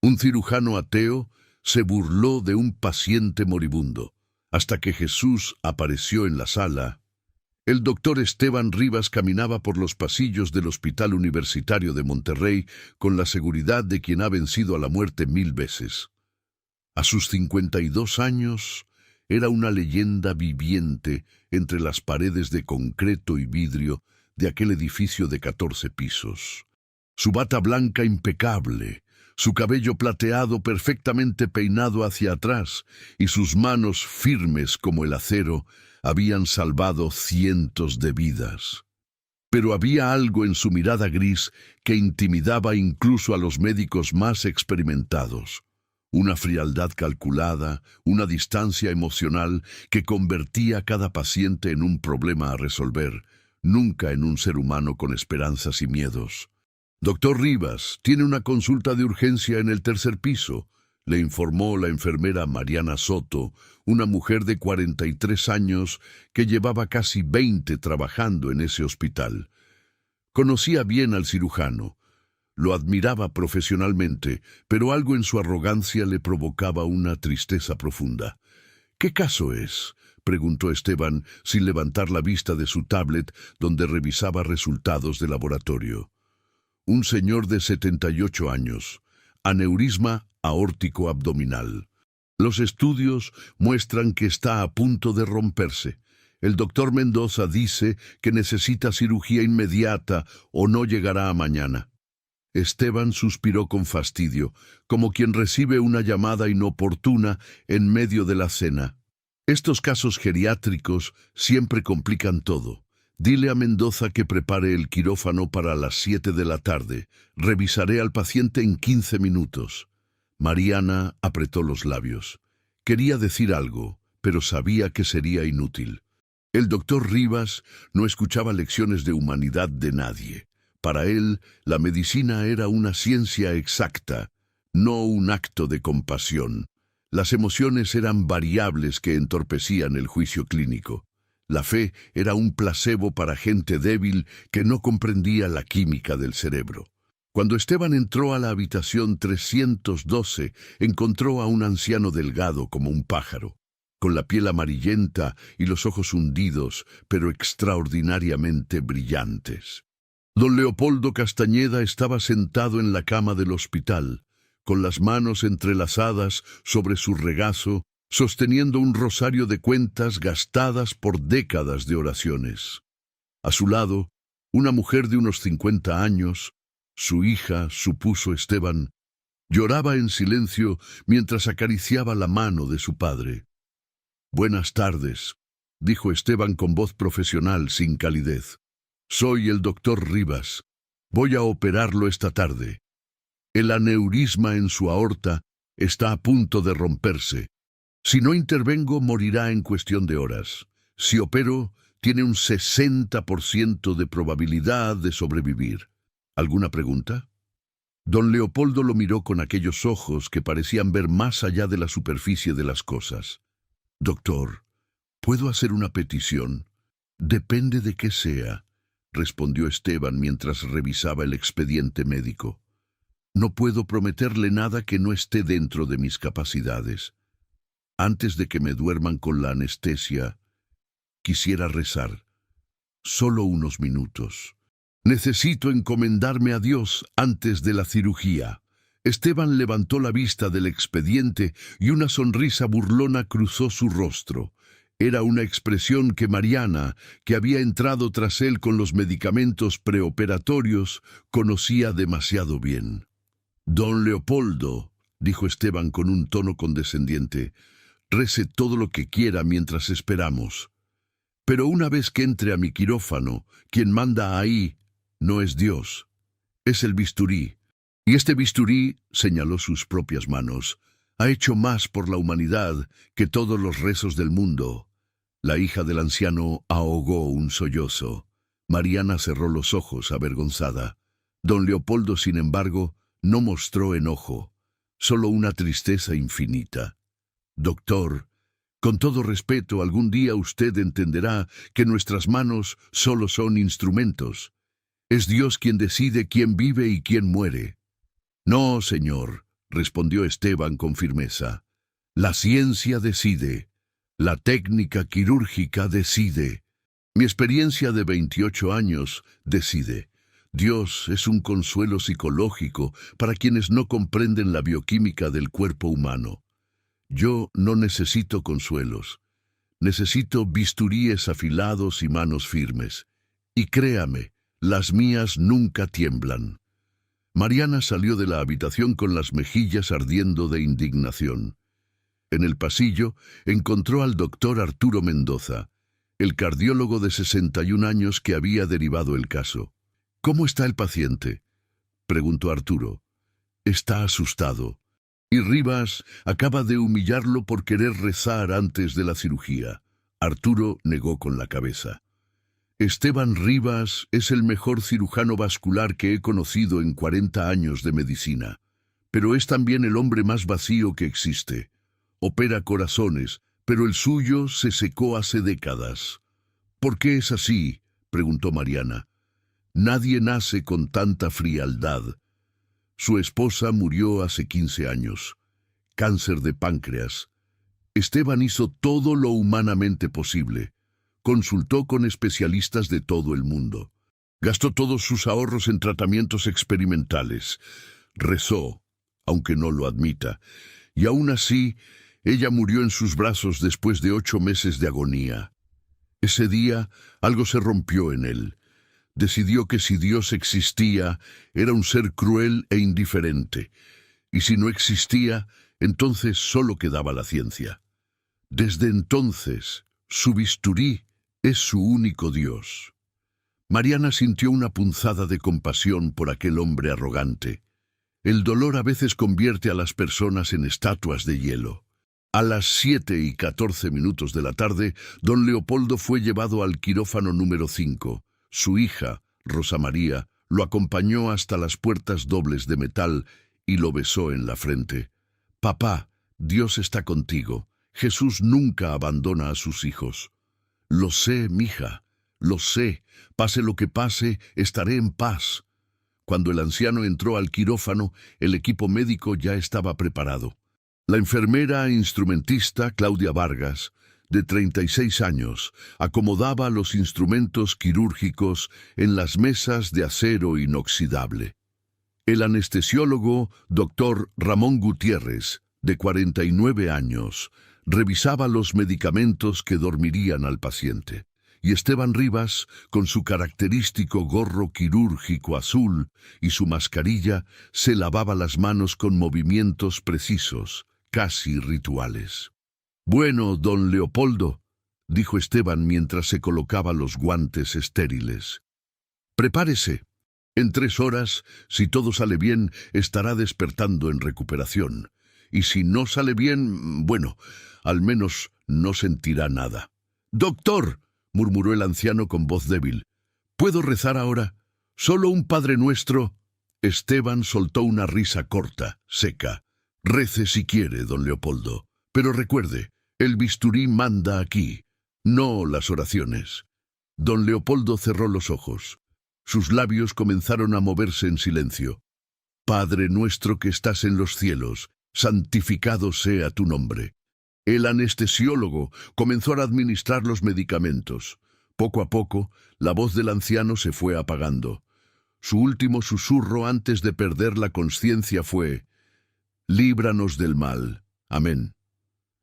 Un cirujano ateo se burló de un paciente moribundo, hasta que Jesús apareció en la sala. El doctor Esteban Rivas caminaba por los pasillos del Hospital Universitario de Monterrey con la seguridad de quien ha vencido a la muerte 1000 veces. A sus 52 años, era una leyenda viviente entre las paredes de concreto y vidrio de aquel edificio de 14 pisos. Su bata blanca impecable, su cabello plateado perfectamente peinado hacia atrás y sus manos firmes como el acero habían salvado cientos de vidas. Pero había algo en su mirada gris que intimidaba incluso a los médicos más experimentados. Una frialdad calculada, una distancia emocional que convertía a cada paciente en un problema a resolver, nunca en un ser humano con esperanzas y miedos. «Doctor Rivas, tiene una consulta de urgencia en el 3er piso», le informó la enfermera Mariana Soto, una mujer de 43 años que llevaba casi 20 trabajando en ese hospital. Conocía bien al cirujano. Lo admiraba profesionalmente, pero algo en su arrogancia le provocaba una tristeza profunda. «¿Qué caso es?», preguntó Esteban, sin levantar la vista de su tablet, donde revisaba resultados de laboratorio. «Un señor de 78 años. Aneurisma aórtico abdominal. Los estudios muestran que está a punto de romperse. El doctor Mendoza dice que necesita cirugía inmediata o no llegará a mañana». Esteban suspiró con fastidio, como quien recibe una llamada inoportuna en medio de la cena. Estos casos geriátricos siempre complican todo. «Dile a Mendoza que prepare el quirófano para las 7 de la tarde. Revisaré al paciente en 15 minutos». Mariana apretó los labios. Quería decir algo, pero sabía que sería inútil. El doctor Rivas no escuchaba lecciones de humanidad de nadie. Para él, la medicina era una ciencia exacta, no un acto de compasión. Las emociones eran variables que entorpecían el juicio clínico. La fe era un placebo para gente débil que no comprendía la química del cerebro. Cuando Esteban entró a la habitación 312, encontró a un anciano delgado como un pájaro, con la piel amarillenta y los ojos hundidos, pero extraordinariamente brillantes. Don Leopoldo Castañeda estaba sentado en la cama del hospital, con las manos entrelazadas sobre su regazo, sosteniendo un rosario de cuentas gastadas por décadas de oraciones. A su lado, una mujer de unos 50 años, su hija, supuso Esteban, lloraba en silencio mientras acariciaba la mano de su padre. «Buenas tardes», dijo Esteban con voz profesional sin calidez. «Soy el doctor Rivas. Voy a operarlo esta tarde. El aneurisma en su aorta está a punto de romperse. Si no intervengo, morirá en cuestión de horas. Si opero, tiene un 60% de probabilidad de sobrevivir. ¿Alguna pregunta?» Don Leopoldo lo miró con aquellos ojos que parecían ver más allá de la superficie de las cosas. «Doctor, ¿puedo hacer una petición?» «Depende de qué sea», respondió Esteban mientras revisaba el expediente médico. «No puedo prometerle nada que no esté dentro de mis capacidades. Antes de que me duerman con la anestesia, quisiera rezar. Solo unos minutos. Necesito encomendarme a Dios antes de la cirugía». Esteban levantó la vista del expediente y una sonrisa burlona cruzó su rostro. Era una expresión que Mariana, que había entrado tras él con los medicamentos preoperatorios, conocía demasiado bien. «Don Leopoldo», dijo Esteban con un tono condescendiente, «rece todo lo que quiera mientras esperamos. Pero una vez que entre a mi quirófano, quien manda ahí no es Dios, es el bisturí. Y este bisturí», señaló sus propias manos, «ha hecho más por la humanidad que todos los rezos del mundo». La hija del anciano ahogó un sollozo. Mariana cerró los ojos, avergonzada. Don Leopoldo, sin embargo, no mostró enojo, solo una tristeza infinita. «Doctor, con todo respeto, algún día usted entenderá que nuestras manos solo son instrumentos. Es Dios quien decide quién vive y quién muere». «No, señor», respondió Esteban con firmeza. La ciencia decide. La técnica quirúrgica decide. Mi experiencia de 28 años decide. Dios es un consuelo psicológico para quienes no comprenden la bioquímica del cuerpo humano. Yo no necesito consuelos. Necesito bisturíes afilados y manos firmes. Y créame, las mías nunca tiemblan. Mariana salió de la habitación con las mejillas ardiendo de indignación. En el pasillo encontró al doctor Arturo Mendoza, el cardiólogo de 61 años que había derivado el caso. «¿Cómo está el paciente?», preguntó Arturo. «Está asustado. Y Rivas acaba de humillarlo por querer rezar antes de la cirugía». Arturo negó con la cabeza. «Esteban Rivas es el mejor cirujano vascular que he conocido en 40 años de medicina, pero es también el hombre más vacío que existe. Opera corazones, pero el suyo se secó hace décadas». «¿Por qué es así?», preguntó Mariana. «Nadie nace con tanta frialdad». Su esposa murió hace 15 años. Cáncer de páncreas. Esteban hizo todo lo humanamente posible. Consultó con especialistas de todo el mundo. Gastó todos sus ahorros en tratamientos experimentales. Rezó, aunque no lo admita. Y aún así, ella murió en sus brazos después de 8 meses de agonía. Ese día, algo se rompió en él. Decidió que si Dios existía, era un ser cruel e indiferente, y si no existía, entonces solo quedaba la ciencia. Desde entonces, su bisturí es su único Dios. Mariana sintió una punzada de compasión por aquel hombre arrogante. El dolor a veces convierte a las personas en estatuas de hielo. A las 7:14 de la tarde, don Leopoldo fue llevado al quirófano número 5. Su hija, Rosa María, lo acompañó hasta las puertas dobles de metal y lo besó en la frente. «Papá, Dios está contigo. Jesús nunca abandona a sus hijos». «Lo sé, mija, lo sé. Pase lo que pase, estaré en paz». Cuando el anciano entró al quirófano, el equipo médico ya estaba preparado. La enfermera e instrumentista Claudia Vargas, de 36 años, acomodaba los instrumentos quirúrgicos en las mesas de acero inoxidable. El anestesiólogo, doctor Ramón Gutiérrez, de 49 años, revisaba los medicamentos que dormirían al paciente. Y Esteban Rivas, con su característico gorro quirúrgico azul y su mascarilla, se lavaba las manos con movimientos precisos, casi rituales. «Bueno, don Leopoldo», dijo Esteban mientras se colocaba los guantes estériles. «Prepárese. En 3 horas, si todo sale bien, estará despertando en recuperación. Y si no sale bien, bueno, al menos no sentirá nada». «Doctor», murmuró el anciano con voz débil, «¿puedo rezar ahora? ¿Solo un Padre Nuestro?» Esteban soltó una risa corta, seca. «Rece si quiere, don Leopoldo. Pero recuerde, el bisturí manda aquí, no las oraciones». Don Leopoldo cerró los ojos. Sus labios comenzaron a moverse en silencio. «Padre nuestro que estás en los cielos, santificado sea tu nombre». El anestesiólogo comenzó a administrar los medicamentos. Poco a poco, la voz del anciano se fue apagando. Su último susurro antes de perder la conciencia fue: «Líbranos del mal. Amén».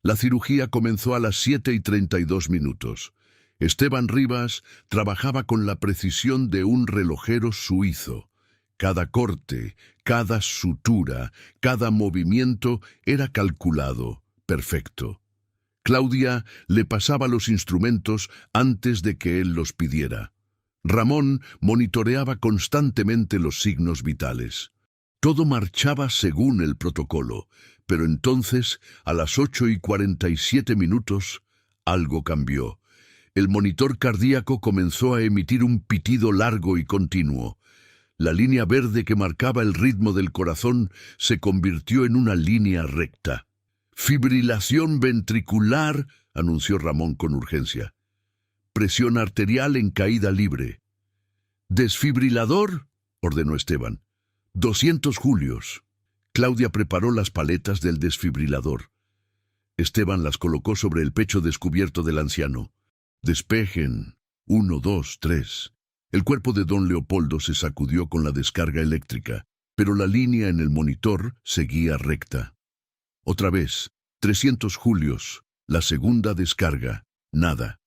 La cirugía comenzó a las 7:32. Esteban Rivas trabajaba con la precisión de un relojero suizo. Cada corte, cada sutura, cada movimiento era calculado, perfecto. Claudia le pasaba los instrumentos antes de que él los pidiera. Ramón monitoreaba constantemente los signos vitales. Todo marchaba según el protocolo, pero entonces, a las 8:47, algo cambió. El monitor cardíaco comenzó a emitir un pitido largo y continuo. La línea verde que marcaba el ritmo del corazón se convirtió en una línea recta. «Fibrilación ventricular», anunció Ramón con urgencia. «Presión arterial en caída libre». «Desfibrilador», ordenó Esteban. «200 julios». Claudia preparó las paletas del desfibrilador. Esteban las colocó sobre el pecho descubierto del anciano. Despejen. 1, 2, 3. El cuerpo de don Leopoldo se sacudió con la descarga eléctrica, pero la línea en el monitor seguía recta. Otra vez, 300 julios, la segunda descarga, nada.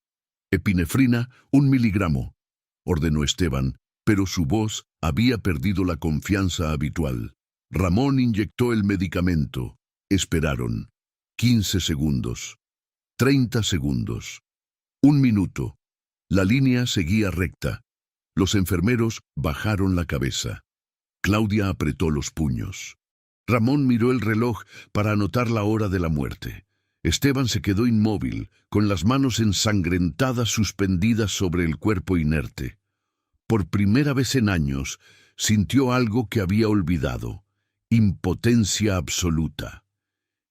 Epinefrina, 1 miligramo, ordenó Esteban, pero su voz había perdido la confianza habitual. Ramón inyectó el medicamento. Esperaron. 15 segundos. 30 segundos. 1 minuto. La línea seguía recta. Los enfermeros bajaron la cabeza. Claudia apretó los puños. Ramón miró el reloj para anotar la hora de la muerte. Esteban se quedó inmóvil, con las manos ensangrentadas suspendidas sobre el cuerpo inerte. Por primera vez en años, sintió algo que había olvidado: impotencia absoluta.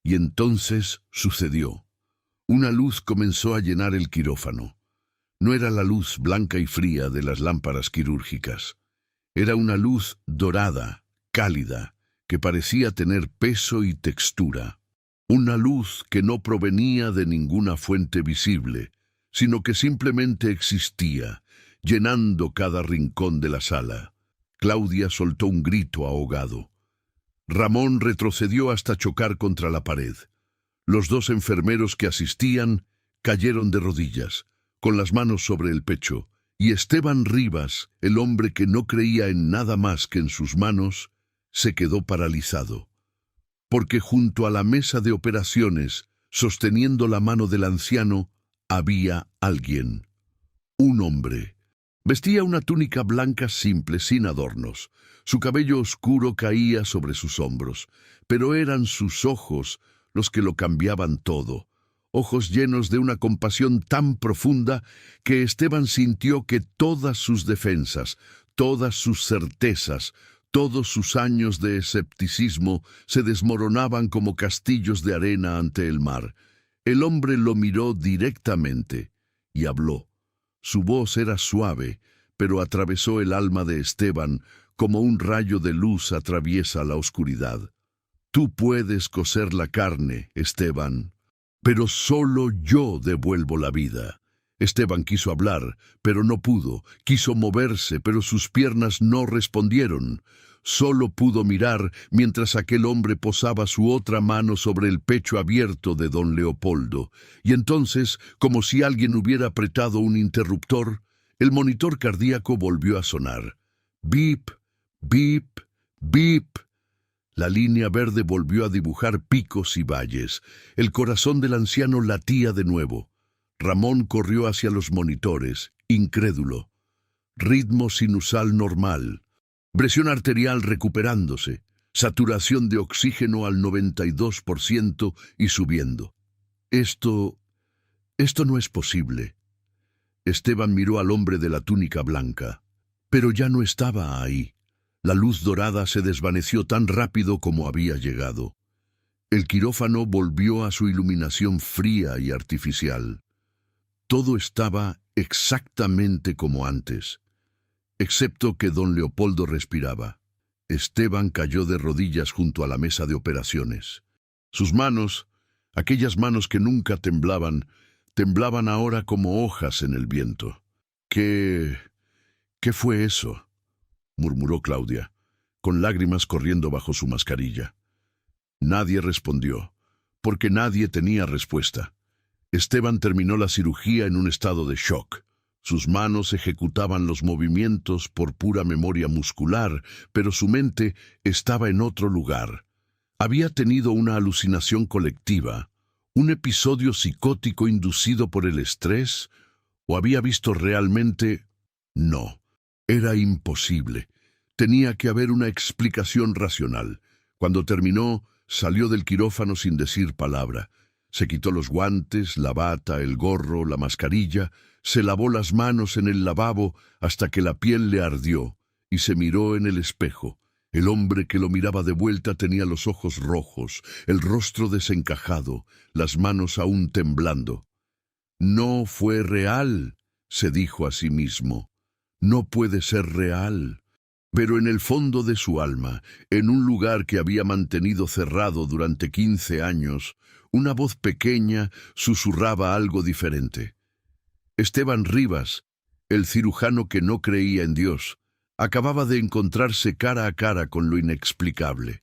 Y entonces sucedió. Una luz comenzó a llenar el quirófano. No era la luz blanca y fría de las lámparas quirúrgicas. Era una luz dorada, cálida, que parecía tener peso y textura. Una luz que no provenía de ninguna fuente visible, sino que simplemente existía, llenando cada rincón de la sala. Claudia soltó un grito ahogado. Ramón retrocedió hasta chocar contra la pared. Los dos enfermeros que asistían cayeron de rodillas, con las manos sobre el pecho, y Esteban Rivas, el hombre que no creía en nada más que en sus manos, se quedó paralizado. Porque junto a la mesa de operaciones, sosteniendo la mano del anciano, había alguien. Un hombre. Vestía una túnica blanca simple, sin adornos. Su cabello oscuro caía sobre sus hombros, pero eran sus ojos los que lo cambiaban todo. Ojos llenos de una compasión tan profunda que Esteban sintió que todas sus defensas, todas sus certezas, todos sus años de escepticismo se desmoronaban como castillos de arena ante el mar. El hombre lo miró directamente y habló. Su voz era suave, pero atravesó el alma de Esteban como un rayo de luz atraviesa la oscuridad. Tú puedes cocer la carne, Esteban, pero solo yo devuelvo la vida. Esteban quiso hablar, pero no pudo. Quiso moverse, pero sus piernas no respondieron. Solo pudo mirar mientras aquel hombre posaba su otra mano sobre el pecho abierto de don Leopoldo. Y entonces, como si alguien hubiera apretado un interruptor, el monitor cardíaco volvió a sonar. Bip, bip, bip. La línea verde volvió a dibujar picos y valles. El corazón del anciano latía de nuevo. Ramón corrió hacia los monitores, incrédulo. Ritmo sinusal normal. Presión arterial recuperándose. Saturación de oxígeno al 92% y subiendo. Esto no es posible. Esteban miró al hombre de la túnica blanca, pero ya no estaba ahí. La luz dorada se desvaneció tan rápido como había llegado. El quirófano volvió a su iluminación fría y artificial. Todo estaba exactamente como antes, excepto que don Leopoldo respiraba. Esteban cayó de rodillas junto a la mesa de operaciones. Sus manos, aquellas manos que nunca temblaban, temblaban ahora como hojas en el viento. ¿Qué fue eso?, murmuró Claudia, con lágrimas corriendo bajo su mascarilla. Nadie respondió, porque nadie tenía respuesta. Esteban terminó la cirugía en un estado de shock. Sus manos ejecutaban los movimientos por pura memoria muscular, pero su mente estaba en otro lugar. Había tenido una alucinación colectiva, un episodio psicótico inducido por el estrés, ¿o había visto realmente? No. Era imposible. Tenía que haber una explicación racional. Cuando terminó, salió del quirófano sin decir palabra. Se quitó los guantes, la bata, el gorro, la mascarilla, se lavó las manos en el lavabo hasta que la piel le ardió y se miró en el espejo. El hombre que lo miraba de vuelta tenía los ojos rojos, el rostro desencajado, las manos aún temblando. No fue real, se dijo a sí mismo. No puede ser real. Pero en el fondo de su alma, en un lugar que había mantenido cerrado durante 15 años, una voz pequeña susurraba algo diferente. Esteban Rivas, el cirujano que no creía en Dios, acababa de encontrarse cara a cara con lo inexplicable.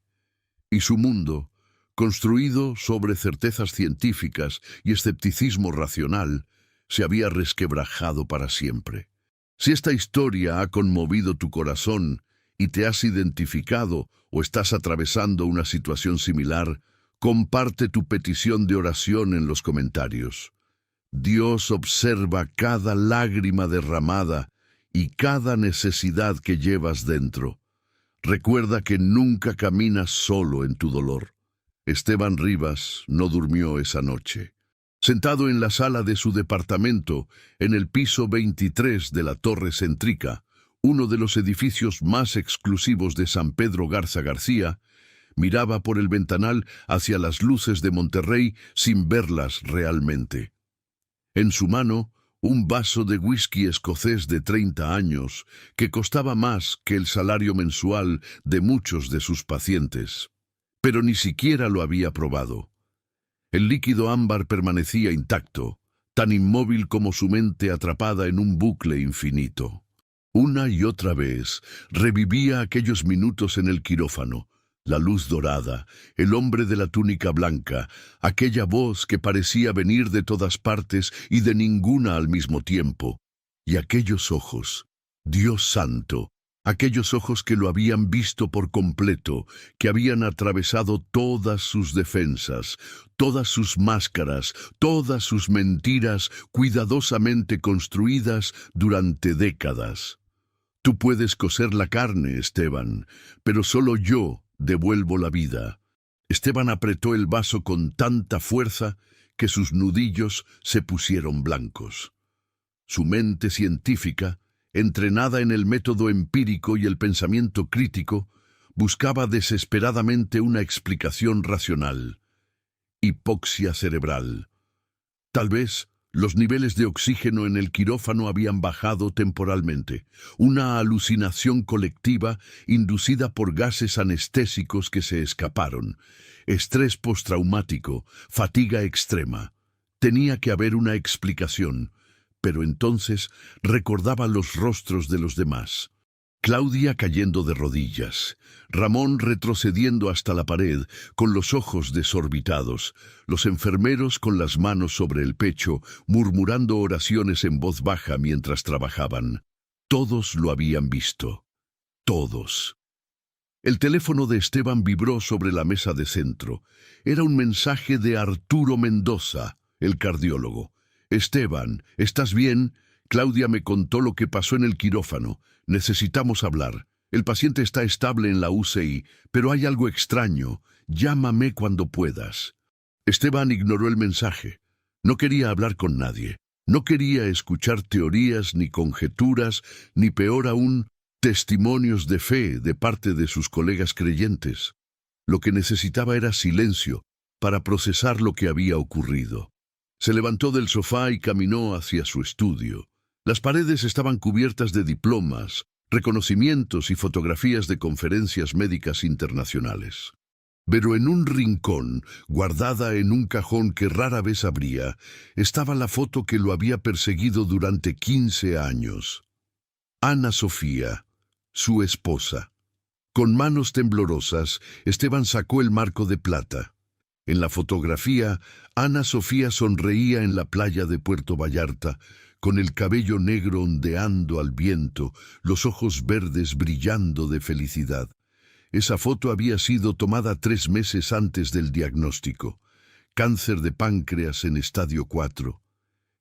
Y su mundo, construido sobre certezas científicas y escepticismo racional, se había resquebrajado para siempre. Si esta historia ha conmovido tu corazón y te has identificado o estás atravesando una situación similar, comparte tu petición de oración en los comentarios. Dios observa cada lágrima derramada y cada necesidad que llevas dentro. Recuerda que nunca caminas solo en tu dolor. Esteban Rivas no durmió esa noche. Sentado en la sala de su departamento, en el piso 23 de la Torre Céntrica, uno de los edificios más exclusivos de San Pedro Garza García, miraba por el ventanal hacia las luces de Monterrey sin verlas realmente. En su mano, un vaso de whisky escocés de 30 años, que costaba más que el salario mensual de muchos de sus pacientes. Pero ni siquiera lo había probado. El líquido ámbar permanecía intacto, tan inmóvil como su mente atrapada en un bucle infinito. Una y otra vez revivía aquellos minutos en el quirófano, la luz dorada, el hombre de la túnica blanca, aquella voz que parecía venir de todas partes y de ninguna al mismo tiempo, y aquellos ojos, Dios santo, aquellos ojos que lo habían visto por completo, que habían atravesado todas sus defensas, todas sus máscaras, todas sus mentiras cuidadosamente construidas durante décadas. Tú puedes coser la carne, Esteban, pero solo yo devuelvo la vida. Esteban apretó el vaso con tanta fuerza que sus nudillos se pusieron blancos. Su mente científica, entrenada en el método empírico y el pensamiento crítico, buscaba desesperadamente una explicación racional. Hipoxia cerebral. Tal vez los niveles de oxígeno en el quirófano habían bajado temporalmente, una alucinación colectiva inducida por gases anestésicos que se escaparon, estrés postraumático, fatiga extrema. Tenía que haber una explicación, pero entonces recordaba los rostros de los demás. Claudia cayendo de rodillas, Ramón retrocediendo hasta la pared, con los ojos desorbitados, los enfermeros con las manos sobre el pecho, murmurando oraciones en voz baja mientras trabajaban. Todos lo habían visto. Todos. El teléfono de Esteban vibró sobre la mesa de centro. Era un mensaje de Arturo Mendoza, el cardiólogo. «Esteban, ¿estás bien? Claudia me contó lo que pasó en el quirófano. Necesitamos hablar. El paciente está estable en la UCI, pero hay algo extraño. Llámame cuando puedas». Esteban ignoró el mensaje. No quería hablar con nadie. No quería escuchar teorías ni conjeturas, ni peor aún, testimonios de fe de parte de sus colegas creyentes. Lo que necesitaba era silencio para procesar lo que había ocurrido. Se levantó del sofá y caminó hacia su estudio. Las paredes estaban cubiertas de diplomas, reconocimientos y fotografías de conferencias médicas internacionales. Pero en un rincón, guardada en un cajón que rara vez abría, estaba la foto que lo había perseguido durante 15 años. Ana Sofía, su esposa. Con manos temblorosas, Esteban sacó el marco de plata. En la fotografía, Ana Sofía sonreía en la playa de Puerto Vallarta, con el cabello negro ondeando al viento, los ojos verdes brillando de felicidad. Esa foto había sido tomada 3 meses antes del diagnóstico. Cáncer de páncreas en estadio 4.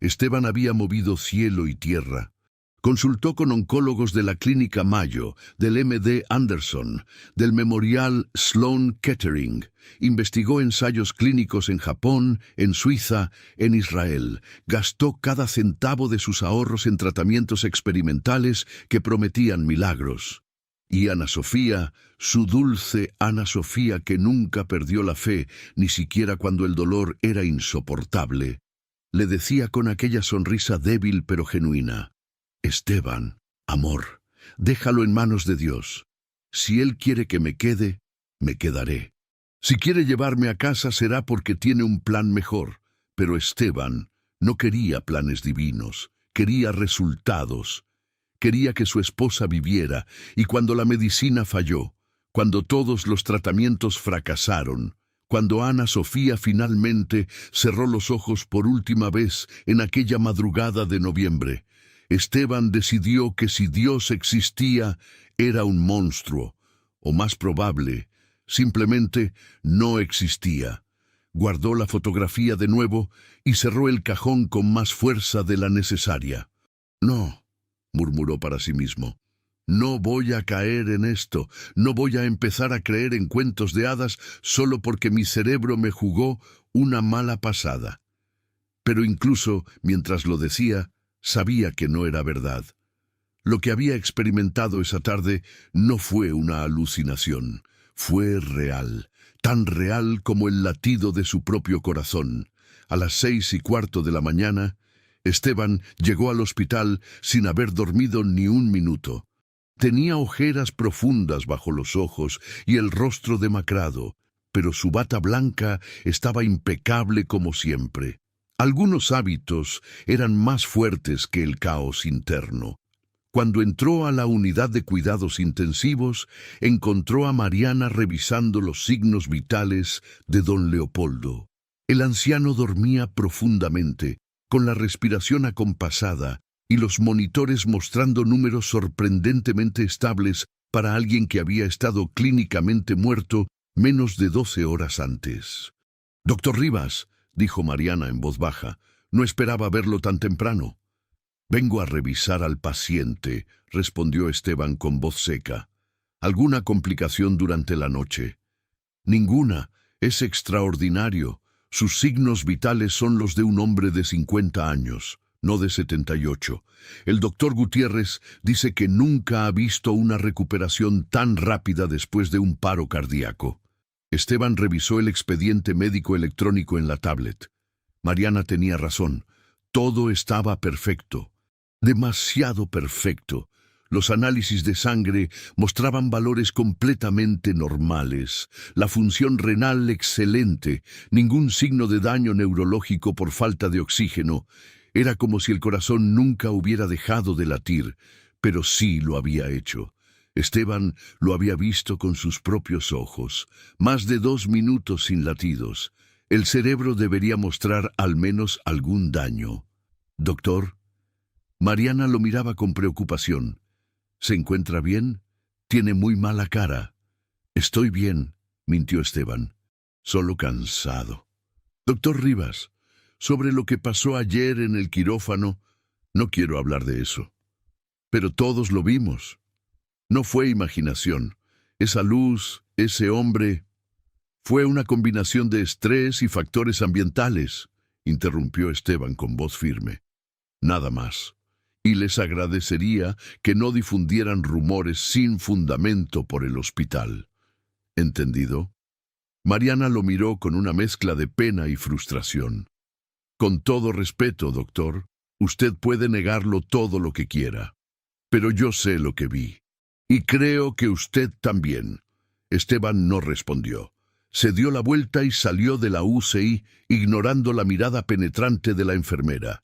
Esteban había movido cielo y tierra. Consultó con oncólogos de la Clínica Mayo, del MD Anderson, del Memorial Sloan Kettering. Investigó ensayos clínicos en Japón, en Suiza, en Israel. Gastó cada centavo de sus ahorros en tratamientos experimentales que prometían milagros. Y Ana Sofía, su dulce Ana Sofía que nunca perdió la fe, ni siquiera cuando el dolor era insoportable, le decía con aquella sonrisa débil pero genuina: «Esteban, amor, déjalo en manos de Dios. Si Él quiere que me quede, me quedaré. Si quiere llevarme a casa será porque tiene un plan mejor. Pero Esteban no quería planes divinos, quería resultados. Quería que su esposa viviera, y cuando la medicina falló, cuando todos los tratamientos fracasaron, cuando Ana Sofía finalmente cerró los ojos por última vez en aquella madrugada de noviembre, Esteban decidió que si Dios existía, era un monstruo, o más probable, simplemente no existía. Guardó la fotografía de nuevo y cerró el cajón con más fuerza de la necesaria. No, murmuró para sí mismo. No voy a caer en esto, no voy a empezar a creer en cuentos de hadas solo porque mi cerebro me jugó una mala pasada. Pero incluso mientras lo decía, sabía que no era verdad. Lo que había experimentado esa tarde no fue una alucinación, fue real, tan real como el latido de su propio corazón. A las 6:15 de la mañana, Esteban llegó al hospital sin haber dormido ni un minuto. Tenía ojeras profundas bajo los ojos y el rostro demacrado, pero su bata blanca estaba impecable como siempre. Algunos hábitos eran más fuertes que el caos interno. Cuando entró a la unidad de cuidados intensivos, encontró a Mariana revisando los signos vitales de don Leopoldo. El anciano dormía profundamente, con la respiración acompasada y los monitores mostrando números sorprendentemente estables para alguien que había estado clínicamente muerto menos de 12 horas antes. «Doctor Rivas», dijo Mariana en voz baja, «no esperaba verlo tan temprano». «Vengo a revisar al paciente», respondió Esteban con voz seca. «¿Alguna complicación durante la noche?» «Ninguna. Es extraordinario. Sus signos vitales son los de un hombre de 50 años, no de 78. El doctor Gutiérrez dice que nunca ha visto una recuperación tan rápida después de un paro cardíaco». Esteban revisó el expediente médico electrónico en la tablet. Mariana tenía razón. Todo estaba perfecto. Demasiado perfecto. Los análisis de sangre mostraban valores completamente normales, la función renal excelente, ningún signo de daño neurológico por falta de oxígeno. Era como si el corazón nunca hubiera dejado de latir, pero sí lo había hecho. Esteban lo había visto con sus propios ojos, más de 2 minutos sin latidos. El cerebro debería mostrar al menos algún daño. «Doctor». Mariana lo miraba con preocupación. «¿Se encuentra bien? Tiene muy mala cara». «Estoy bien», mintió Esteban. «Solo cansado». «Doctor Rivas, sobre lo que pasó ayer en el quirófano, no quiero hablar de eso. Pero todos lo vimos. No fue imaginación. Esa luz, ese hombre, fue una combinación de estrés y factores ambientales», interrumpió Esteban con voz firme. «Nada más. Y les agradecería que no difundieran rumores sin fundamento por el hospital». ¿Entendido? Mariana lo miró con una mezcla de pena y frustración. «Con todo respeto, doctor, usted puede negarlo todo lo que quiera. Pero yo sé lo que vi. Y creo que usted también». Esteban no respondió. Se dio la vuelta y salió de la UCI, ignorando la mirada penetrante de la enfermera.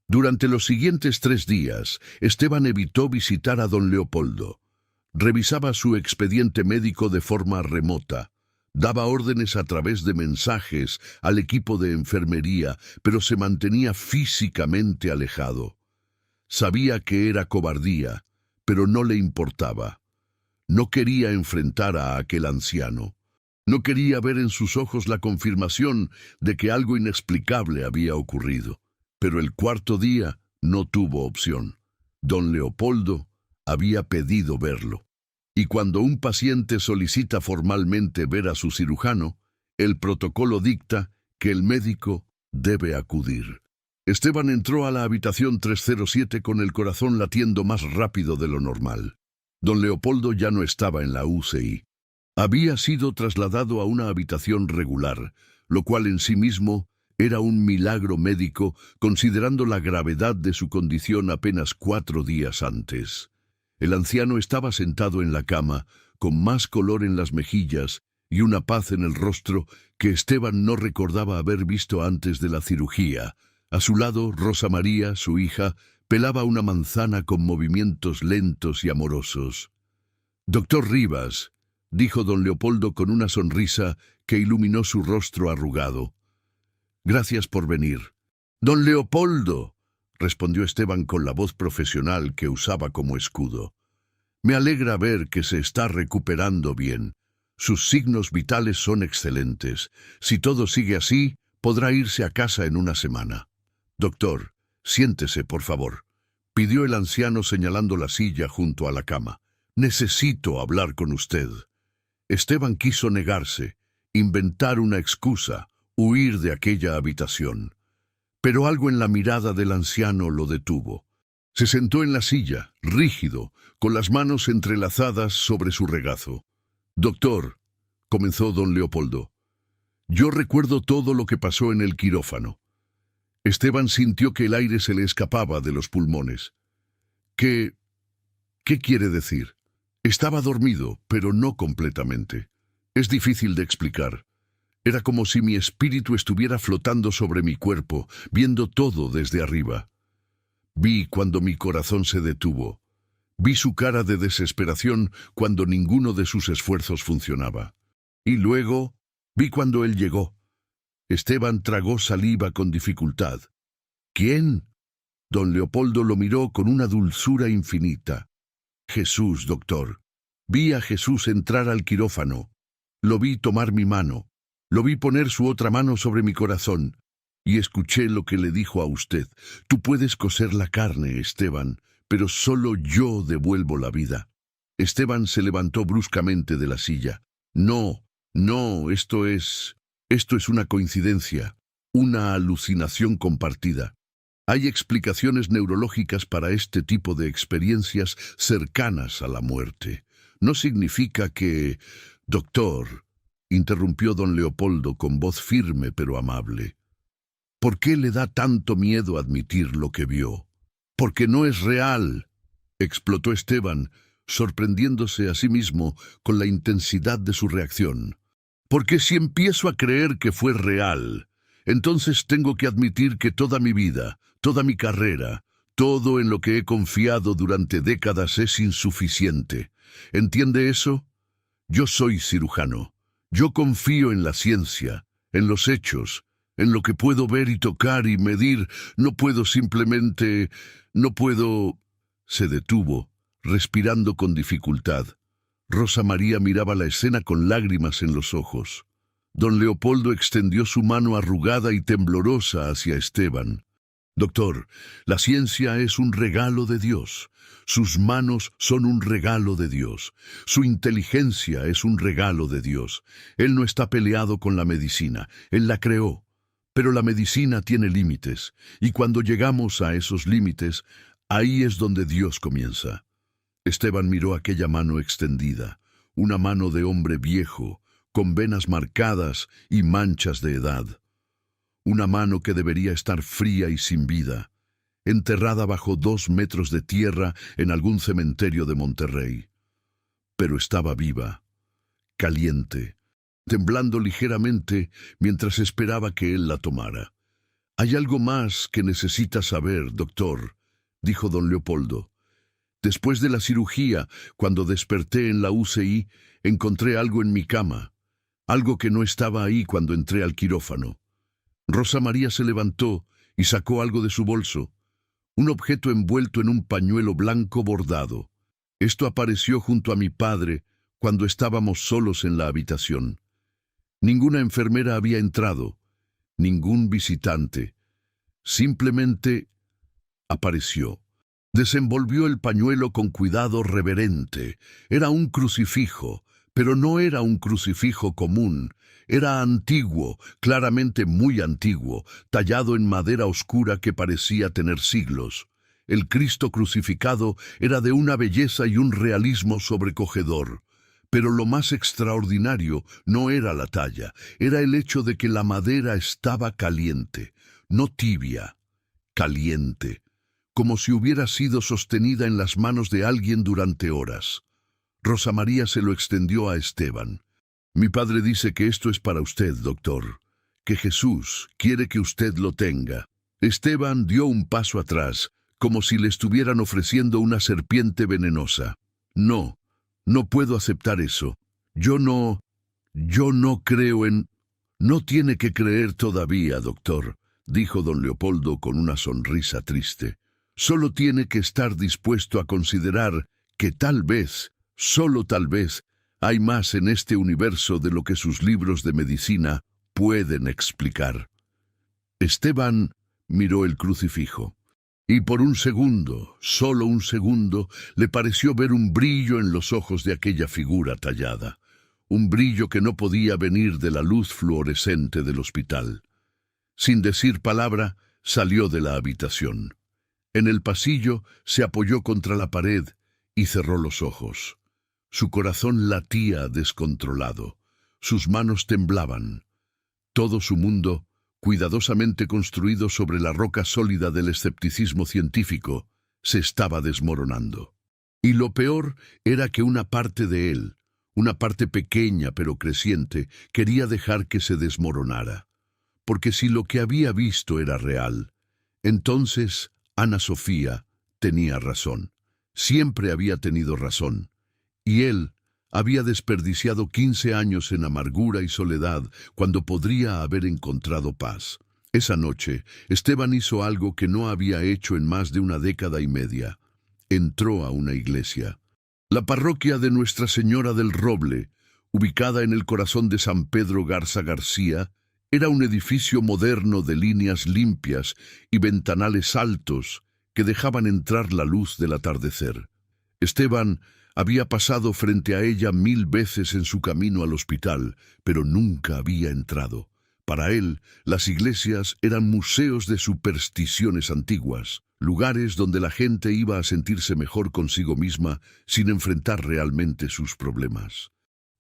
Durante los siguientes 3 días, Esteban evitó visitar a don Leopoldo. Revisaba su expediente médico de forma remota. Daba órdenes a través de mensajes al equipo de enfermería, pero se mantenía físicamente alejado. Sabía que era cobardía, pero no le importaba. No quería enfrentar a aquel anciano. No quería ver en sus ojos la confirmación de que algo inexplicable había ocurrido. Pero el 4.º día no tuvo opción. Don Leopoldo había pedido verlo. Y cuando un paciente solicita formalmente ver a su cirujano, el protocolo dicta que el médico debe acudir. Esteban entró a la habitación 307 con el corazón latiendo más rápido de lo normal. Don Leopoldo ya no estaba en la UCI. Había sido trasladado a una habitación regular, lo cual en sí mismo era un milagro médico considerando la gravedad de su condición apenas 4 días antes. El anciano estaba sentado en la cama, con más color en las mejillas y una paz en el rostro que Esteban no recordaba haber visto antes de la cirugía. A su lado, Rosa María, su hija, pelaba una manzana con movimientos lentos y amorosos. «Doctor Rivas», dijo don Leopoldo con una sonrisa que iluminó su rostro arrugado. «Gracias por venir». «Don Leopoldo», respondió Esteban con la voz profesional que usaba como escudo. «Me alegra ver que se está recuperando bien. Sus signos vitales son excelentes. Si todo sigue así, podrá irse a casa en una semana». «Doctor, siéntese, por favor», pidió el anciano señalando la silla junto a la cama. «Necesito hablar con usted». Esteban quiso negarse, inventar una excusa, huir de aquella habitación. Pero algo en la mirada del anciano lo detuvo. Se sentó en la silla, rígido, con las manos entrelazadas sobre su regazo. «Doctor», comenzó don Leopoldo, «yo recuerdo todo lo que pasó en el quirófano». Esteban sintió que el aire se le escapaba de los pulmones. ¿Qué quiere decir? Estaba dormido, pero no completamente. Es difícil de explicar. Era como si mi espíritu estuviera flotando sobre mi cuerpo, viendo todo desde arriba. Vi cuando mi corazón se detuvo. Vi su cara de desesperación cuando ninguno de sus esfuerzos funcionaba. Y luego vi cuando él llegó. Esteban tragó saliva con dificultad. ¿Quién? Don Leopoldo lo miró con una dulzura infinita. Jesús, doctor. Vi a Jesús entrar al quirófano. Lo vi tomar mi mano. Lo vi poner su otra mano sobre mi corazón. Y escuché lo que le dijo a usted. Tú puedes coser la carne, Esteban, pero solo yo devuelvo la vida. Esteban se levantó bruscamente de la silla. No, esto es una coincidencia, una alucinación compartida. Hay explicaciones neurológicas para este tipo de experiencias cercanas a la muerte. No significa que... Doctor, interrumpió don Leopoldo con voz firme pero amable. ¿Por qué le da tanto miedo admitir lo que vio? Porque no es real, explotó Esteban, sorprendiéndose a sí mismo con la intensidad de su reacción. Porque si empiezo a creer que fue real, entonces tengo que admitir que toda mi vida, toda mi carrera, todo en lo que he confiado durante décadas es insuficiente. ¿Entiende eso? Yo soy cirujano. Yo confío en la ciencia, en los hechos, en lo que puedo ver y tocar y medir. No puedo simplemente... no puedo... Se detuvo, respirando con dificultad. Rosa María miraba la escena con lágrimas en los ojos. Don Leopoldo extendió su mano arrugada y temblorosa hacia Esteban. Doctor, la ciencia es un regalo de Dios. Sus manos son un regalo de Dios. Su inteligencia es un regalo de Dios. Él no está peleado con la medicina. Él la creó. Pero la medicina tiene límites. Y cuando llegamos a esos límites, ahí es donde Dios comienza. Esteban miró aquella mano extendida, una mano de hombre viejo, con venas marcadas y manchas de edad. Una mano que debería estar fría y sin vida, enterrada bajo 2 metros de tierra en algún cementerio de Monterrey. Pero estaba viva, caliente, temblando ligeramente mientras esperaba que él la tomara. «Hay algo más que necesita saber, doctor», dijo don Leopoldo. «Después de la cirugía, cuando desperté en la UCI, encontré algo en mi cama, algo que no estaba ahí cuando entré al quirófano». Rosa María se levantó y sacó algo de su bolso, un objeto envuelto en un pañuelo blanco bordado. Esto apareció junto a mi padre cuando estábamos solos en la habitación. Ninguna enfermera había entrado, ningún visitante. Simplemente apareció. Desenvolvió el pañuelo con cuidado reverente. Era un crucifijo, pero no era un crucifijo común. Era antiguo, claramente muy antiguo, tallado en madera oscura que parecía tener siglos. El Cristo crucificado era de una belleza y un realismo sobrecogedor. Pero lo más extraordinario no era la talla, era el hecho de que la madera estaba caliente, no tibia, caliente. como si hubiera sido sostenida en las manos de alguien durante horas. Rosa María se lo extendió a Esteban. «Mi padre dice que esto es para usted, doctor, que Jesús quiere que usted lo tenga». Esteban dio un paso atrás, como si le estuvieran ofreciendo una serpiente venenosa. «No, no puedo aceptar eso. Yo no creo en...» «No tiene que creer todavía, doctor», dijo don Leopoldo con una sonrisa triste. «Solo tiene que estar dispuesto a considerar que tal vez, solo tal vez, hay más en este universo de lo que sus libros de medicina pueden explicar». Esteban miró el crucifijo, y por un segundo, solo un segundo, le pareció ver un brillo en los ojos de aquella figura tallada, un brillo que no podía venir de la luz fluorescente del hospital. Sin decir palabra, salió de la habitación. En el pasillo se apoyó contra la pared y cerró los ojos. Su corazón latía descontrolado, sus manos temblaban. Todo su mundo, cuidadosamente construido sobre la roca sólida del escepticismo científico, se estaba desmoronando. Y lo peor era que una parte de él, una parte pequeña pero creciente, quería dejar que se desmoronara. Porque si lo que había visto era real, entonces Ana Sofía tenía razón. Siempre había tenido razón. Y él había desperdiciado 15 años en amargura y soledad cuando podría haber encontrado paz. Esa noche, Esteban hizo algo que no había hecho en más de una década y media. Entró a una iglesia. La parroquia de Nuestra Señora del Roble, ubicada en el corazón de San Pedro Garza García, era un edificio moderno de líneas limpias y ventanales altos que dejaban entrar la luz del atardecer. Esteban había pasado frente a ella 1000 veces en su camino al hospital, pero nunca había entrado. Para él, las iglesias eran museos de supersticiones antiguas, lugares donde la gente iba a sentirse mejor consigo misma sin enfrentar realmente sus problemas.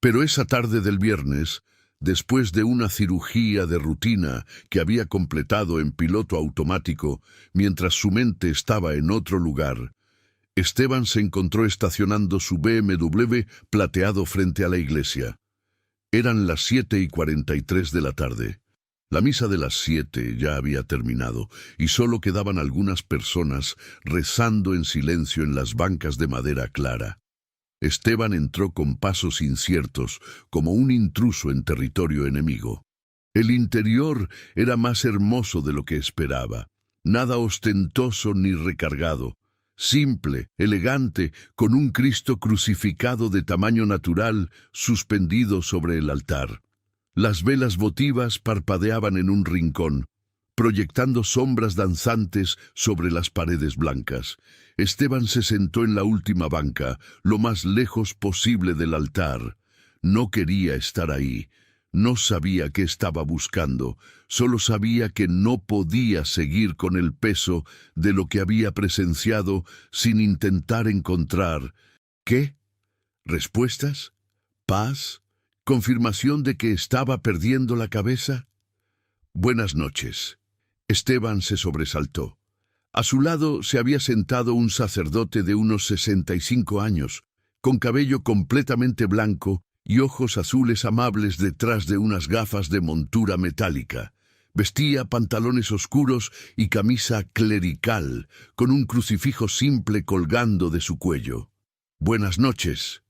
Pero esa tarde del viernes, después de una cirugía de rutina que había completado en piloto automático mientras su mente estaba en otro lugar, Esteban se encontró estacionando su BMW plateado frente a la iglesia. Eran las 7:43 de la tarde. La misa de las 7 ya había terminado y solo quedaban algunas personas rezando en silencio en las bancas de madera clara. Esteban entró con pasos inciertos, como un intruso en territorio enemigo. El interior era más hermoso de lo que esperaba. Nada ostentoso ni recargado. Simple, elegante, con un Cristo crucificado de tamaño natural suspendido sobre el altar. Las velas votivas parpadeaban en un rincón, proyectando sombras danzantes sobre las paredes blancas. Esteban se sentó en la última banca, lo más lejos posible del altar. No quería estar ahí. No sabía qué estaba buscando, solo sabía que no podía seguir con el peso de lo que había presenciado sin intentar encontrar. ¿Qué? ¿Respuestas? ¿Paz? ¿Confirmación de que estaba perdiendo la cabeza? Buenas noches. Esteban se sobresaltó. A su lado se había sentado un sacerdote de unos 65 años, con cabello completamente blanco y ojos azules amables detrás de unas gafas de montura metálica. Vestía pantalones oscuros y camisa clerical, con un crucifijo simple colgando de su cuello. «Buenas noches»,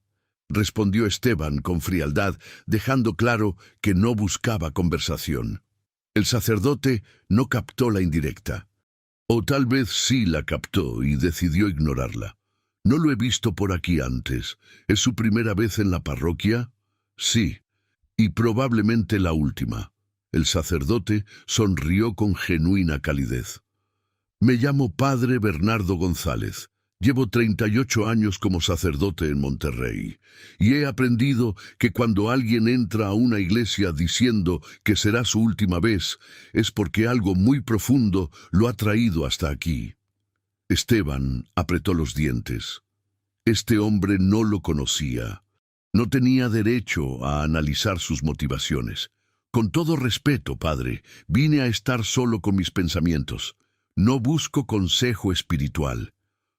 respondió Esteban con frialdad, dejando claro que no buscaba conversación. El sacerdote no captó la indirecta. O tal vez sí la captó y decidió ignorarla. «No lo he visto por aquí antes. ¿Es su primera vez en la parroquia?» «Sí, y probablemente la última». El sacerdote sonrió con genuina calidez. «Me llamo Padre Bernardo González. Llevo 38 años como sacerdote en Monterrey, y he aprendido que cuando alguien entra a una iglesia diciendo que será su última vez, es porque algo muy profundo lo ha traído hasta aquí». Esteban apretó los dientes. Este hombre no lo conocía. No tenía derecho a analizar sus motivaciones. «Con todo respeto, padre, vine a estar solo con mis pensamientos. No busco consejo espiritual.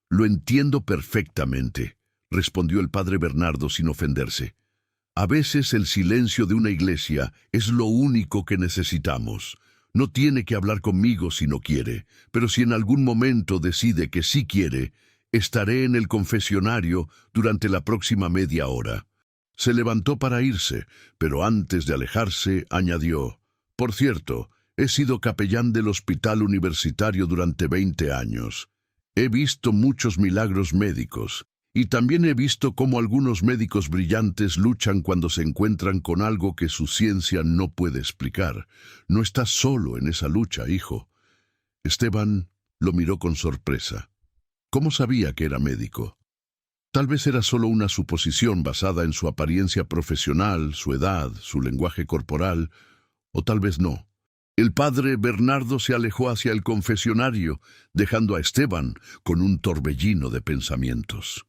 Lo entiendo perfectamente, respondió el padre Bernardo sin ofenderse. A veces el silencio de una iglesia es lo único que necesitamos. No tiene que hablar conmigo si no quiere, pero si en algún momento decide que sí quiere, estaré en el confesionario durante la próxima media hora. Se levantó para irse, pero antes de alejarse añadió: por cierto, he sido capellán del hospital universitario durante 20 años. He visto muchos milagros médicos, y también he visto cómo algunos médicos brillantes luchan cuando se encuentran con algo que su ciencia no puede explicar. No estás solo en esa lucha, hijo. Esteban lo miró con sorpresa. ¿Cómo sabía que era médico? Tal vez era solo una suposición basada en su apariencia profesional, su edad, su lenguaje corporal, o tal vez no. El padre Bernardo se alejó hacia el confesionario, dejando a Esteban con un torbellino de pensamientos.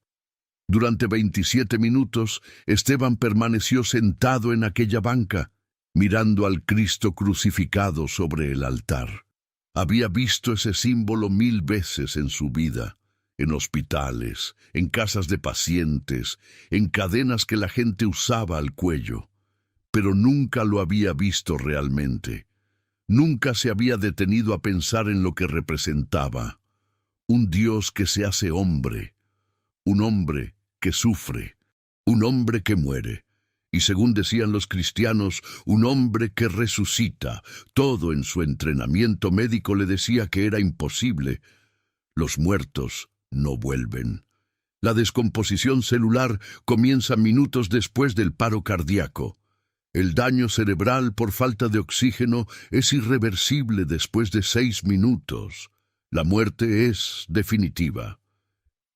Durante 27 minutos, Esteban permaneció sentado en aquella banca, mirando al Cristo crucificado sobre el altar. Había visto ese símbolo 1000 veces en su vida, en hospitales, en casas de pacientes, en cadenas que la gente usaba al cuello, pero nunca lo había visto realmente. Nunca se había detenido a pensar en lo que representaba. Un Dios que se hace hombre, un hombre que sufre, un hombre que muere, y según decían los cristianos, un hombre que resucita. Todo en su entrenamiento médico le decía que era imposible. Los muertos no vuelven. La descomposición celular comienza minutos después del paro cardíaco. El daño cerebral por falta de oxígeno es irreversible después de 6 minutos. La muerte es definitiva.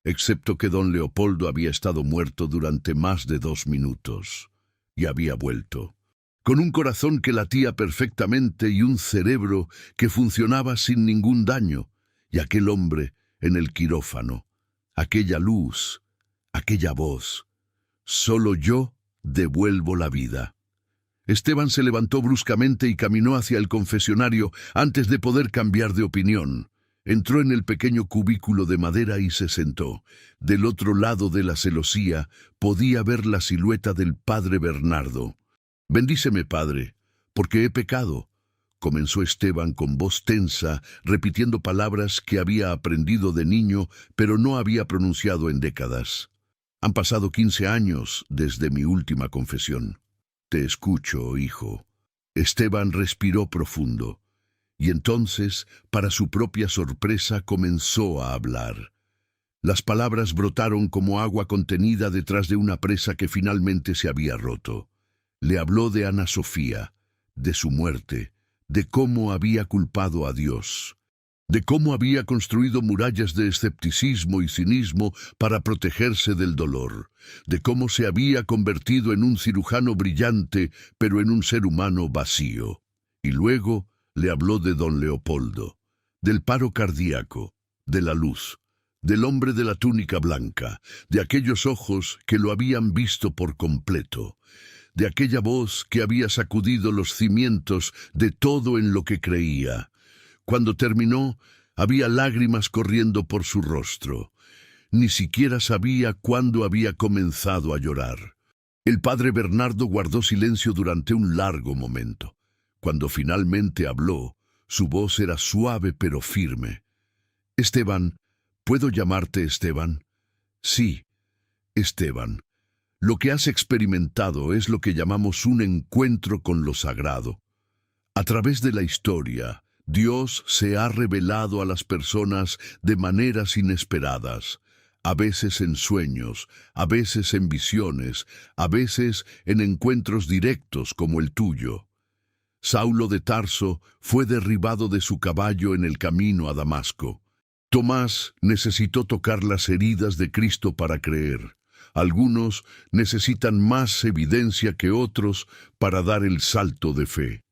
Excepto que don Leopoldo había estado muerto durante más de 2 minutos. Y había vuelto. Con un corazón que latía perfectamente y un cerebro que funcionaba sin ningún daño. Y aquel hombre en el quirófano, aquella luz, aquella voz. Solo yo devuelvo la vida. Esteban se levantó bruscamente y caminó hacia el confesionario antes de poder cambiar de opinión. Entró en el pequeño cubículo de madera y se sentó. Del otro lado de la celosía podía ver la silueta del padre Bernardo. «Bendíceme, padre, porque he pecado», comenzó Esteban con voz tensa, repitiendo palabras que había aprendido de niño, pero no había pronunciado en décadas. «Han pasado 15 años desde mi última confesión». «Te escucho, hijo». Esteban respiró profundo. Y entonces, para su propia sorpresa, comenzó a hablar. Las palabras brotaron como agua contenida detrás de una presa que finalmente se había roto. Le habló de Ana Sofía, de su muerte, de cómo había culpado a Dios, de cómo había construido murallas de escepticismo y cinismo para protegerse del dolor, de cómo se había convertido en un cirujano brillante, pero en un ser humano vacío. Y luego le habló de don Leopoldo, del paro cardíaco, de la luz, del hombre de la túnica blanca, de aquellos ojos que lo habían visto por completo, de aquella voz que había sacudido los cimientos de todo en lo que creía. Cuando terminó, había lágrimas corriendo por su rostro. Ni siquiera sabía cuándo había comenzado a llorar. El padre Bernardo guardó silencio durante un largo momento. Cuando finalmente habló, su voz era suave pero firme. «Esteban, ¿puedo llamarte Esteban?» «Sí, Esteban. Lo que has experimentado es lo que llamamos un encuentro con lo sagrado. A través de la historia, Dios se ha revelado a las personas de maneras inesperadas, a veces en sueños, a veces en visiones, a veces en encuentros directos como el tuyo. Saulo de Tarso fue derribado de su caballo en el camino a Damasco. Tomás necesitó tocar las heridas de Cristo para creer. Algunos necesitan más evidencia que otros para dar el salto de fe.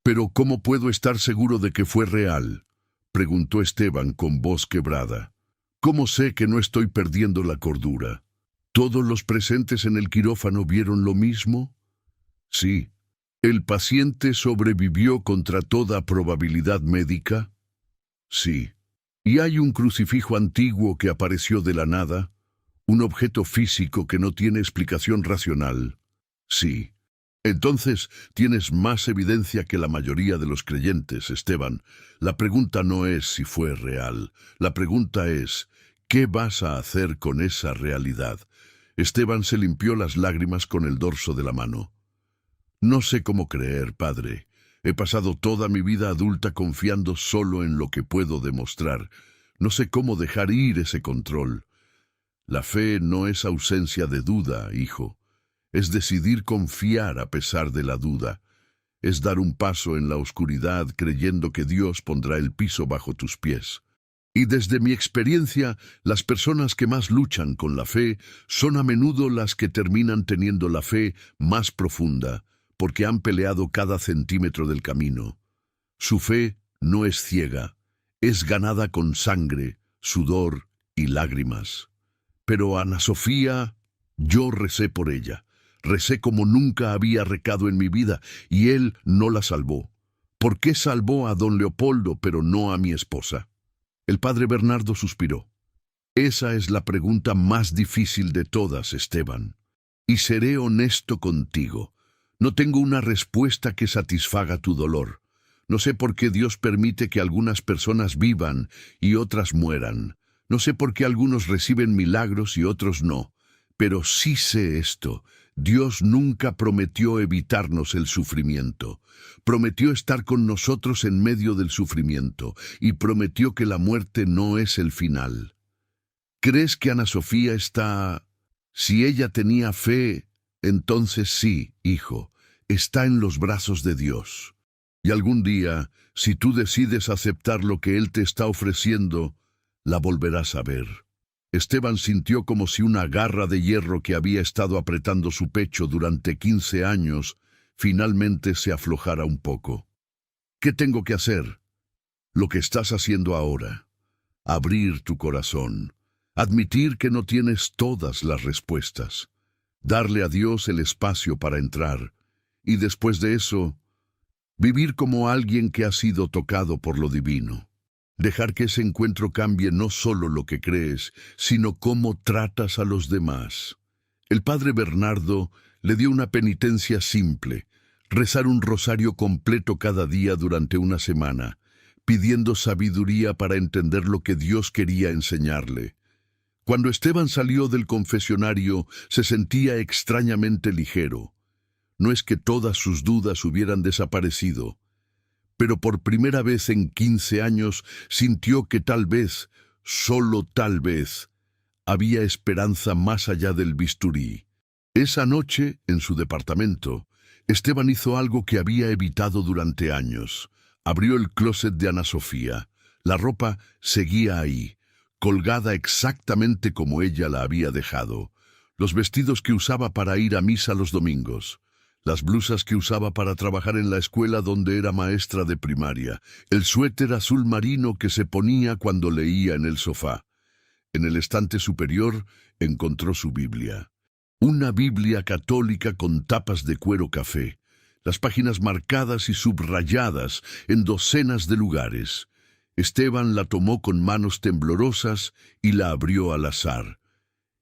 «¿Pero cómo puedo estar seguro de que fue real?», preguntó Esteban con voz quebrada. «¿Cómo sé que no estoy perdiendo la cordura? ¿Todos los presentes en el quirófano vieron lo mismo?» «Sí». «¿El paciente sobrevivió contra toda probabilidad médica?» Sí. ¿Y hay un crucifijo antiguo que apareció de la nada? ¿Un objeto físico que no tiene explicación racional? Sí. Entonces, tienes más evidencia que la mayoría de los creyentes, Esteban. La pregunta no es si fue real. La pregunta es, ¿qué vas a hacer con esa realidad? Esteban se limpió las lágrimas con el dorso de la mano. No sé cómo creer, padre. He pasado toda mi vida adulta confiando solo en lo que puedo demostrar. No sé cómo dejar ir ese control. La fe no es ausencia de duda, hijo. Es decidir confiar a pesar de la duda. Es dar un paso en la oscuridad creyendo que Dios pondrá el piso bajo tus pies. Y desde mi experiencia, las personas que más luchan con la fe son a menudo las que terminan teniendo la fe más profunda, porque han peleado cada centímetro del camino. Su fe no es ciega, es ganada con sangre, sudor y lágrimas. Pero Ana Sofía, yo recé por ella. Recé como nunca había recado en mi vida, y él no la salvó. ¿Por qué salvó a don Leopoldo, pero no a mi esposa? El padre Bernardo suspiró. Esa es la pregunta más difícil de todas, Esteban. Y seré honesto contigo. No tengo una respuesta que satisfaga tu dolor. No sé por qué Dios permite que algunas personas vivan y otras mueran. No sé por qué algunos reciben milagros y otros no. Pero sí sé esto. Dios nunca prometió evitarnos el sufrimiento. Prometió estar con nosotros en medio del sufrimiento y prometió que la muerte no es el final. ¿Crees que Ana Sofía está... Si ella tenía fe, entonces sí, hijo, está en los brazos de Dios. Y algún día, si tú decides aceptar lo que Él te está ofreciendo, la volverás a ver. Esteban sintió como si una garra de hierro que había estado apretando su pecho durante 15 años, finalmente se aflojara un poco. ¿Qué tengo que hacer? Lo que estás haciendo ahora. Abrir tu corazón. Admitir que no tienes todas las respuestas. Darle a Dios el espacio para entrar. Y después de eso, vivir como alguien que ha sido tocado por lo divino. Dejar que ese encuentro cambie no solo lo que crees, sino cómo tratas a los demás. El padre Bernardo le dio una penitencia simple, rezar un rosario completo cada día durante una semana, pidiendo sabiduría para entender lo que Dios quería enseñarle. Cuando Esteban salió del confesionario, se sentía extrañamente ligero. No es que todas sus dudas hubieran desaparecido, pero por primera vez en 15 años sintió que tal vez, solo tal vez, había esperanza más allá del bisturí. Esa noche, en su departamento, Esteban hizo algo que había evitado durante años. Abrió el closet de Ana Sofía. La ropa seguía ahí, colgada exactamente como ella la había dejado. Los vestidos que usaba para ir a misa los domingos. Las blusas que usaba para trabajar en la escuela donde era maestra de primaria, el suéter azul marino que se ponía cuando leía en el sofá. En el estante superior encontró su Biblia. Una Biblia católica con tapas de cuero café, las páginas marcadas y subrayadas en docenas de lugares. Esteban la tomó con manos temblorosas y la abrió al azar.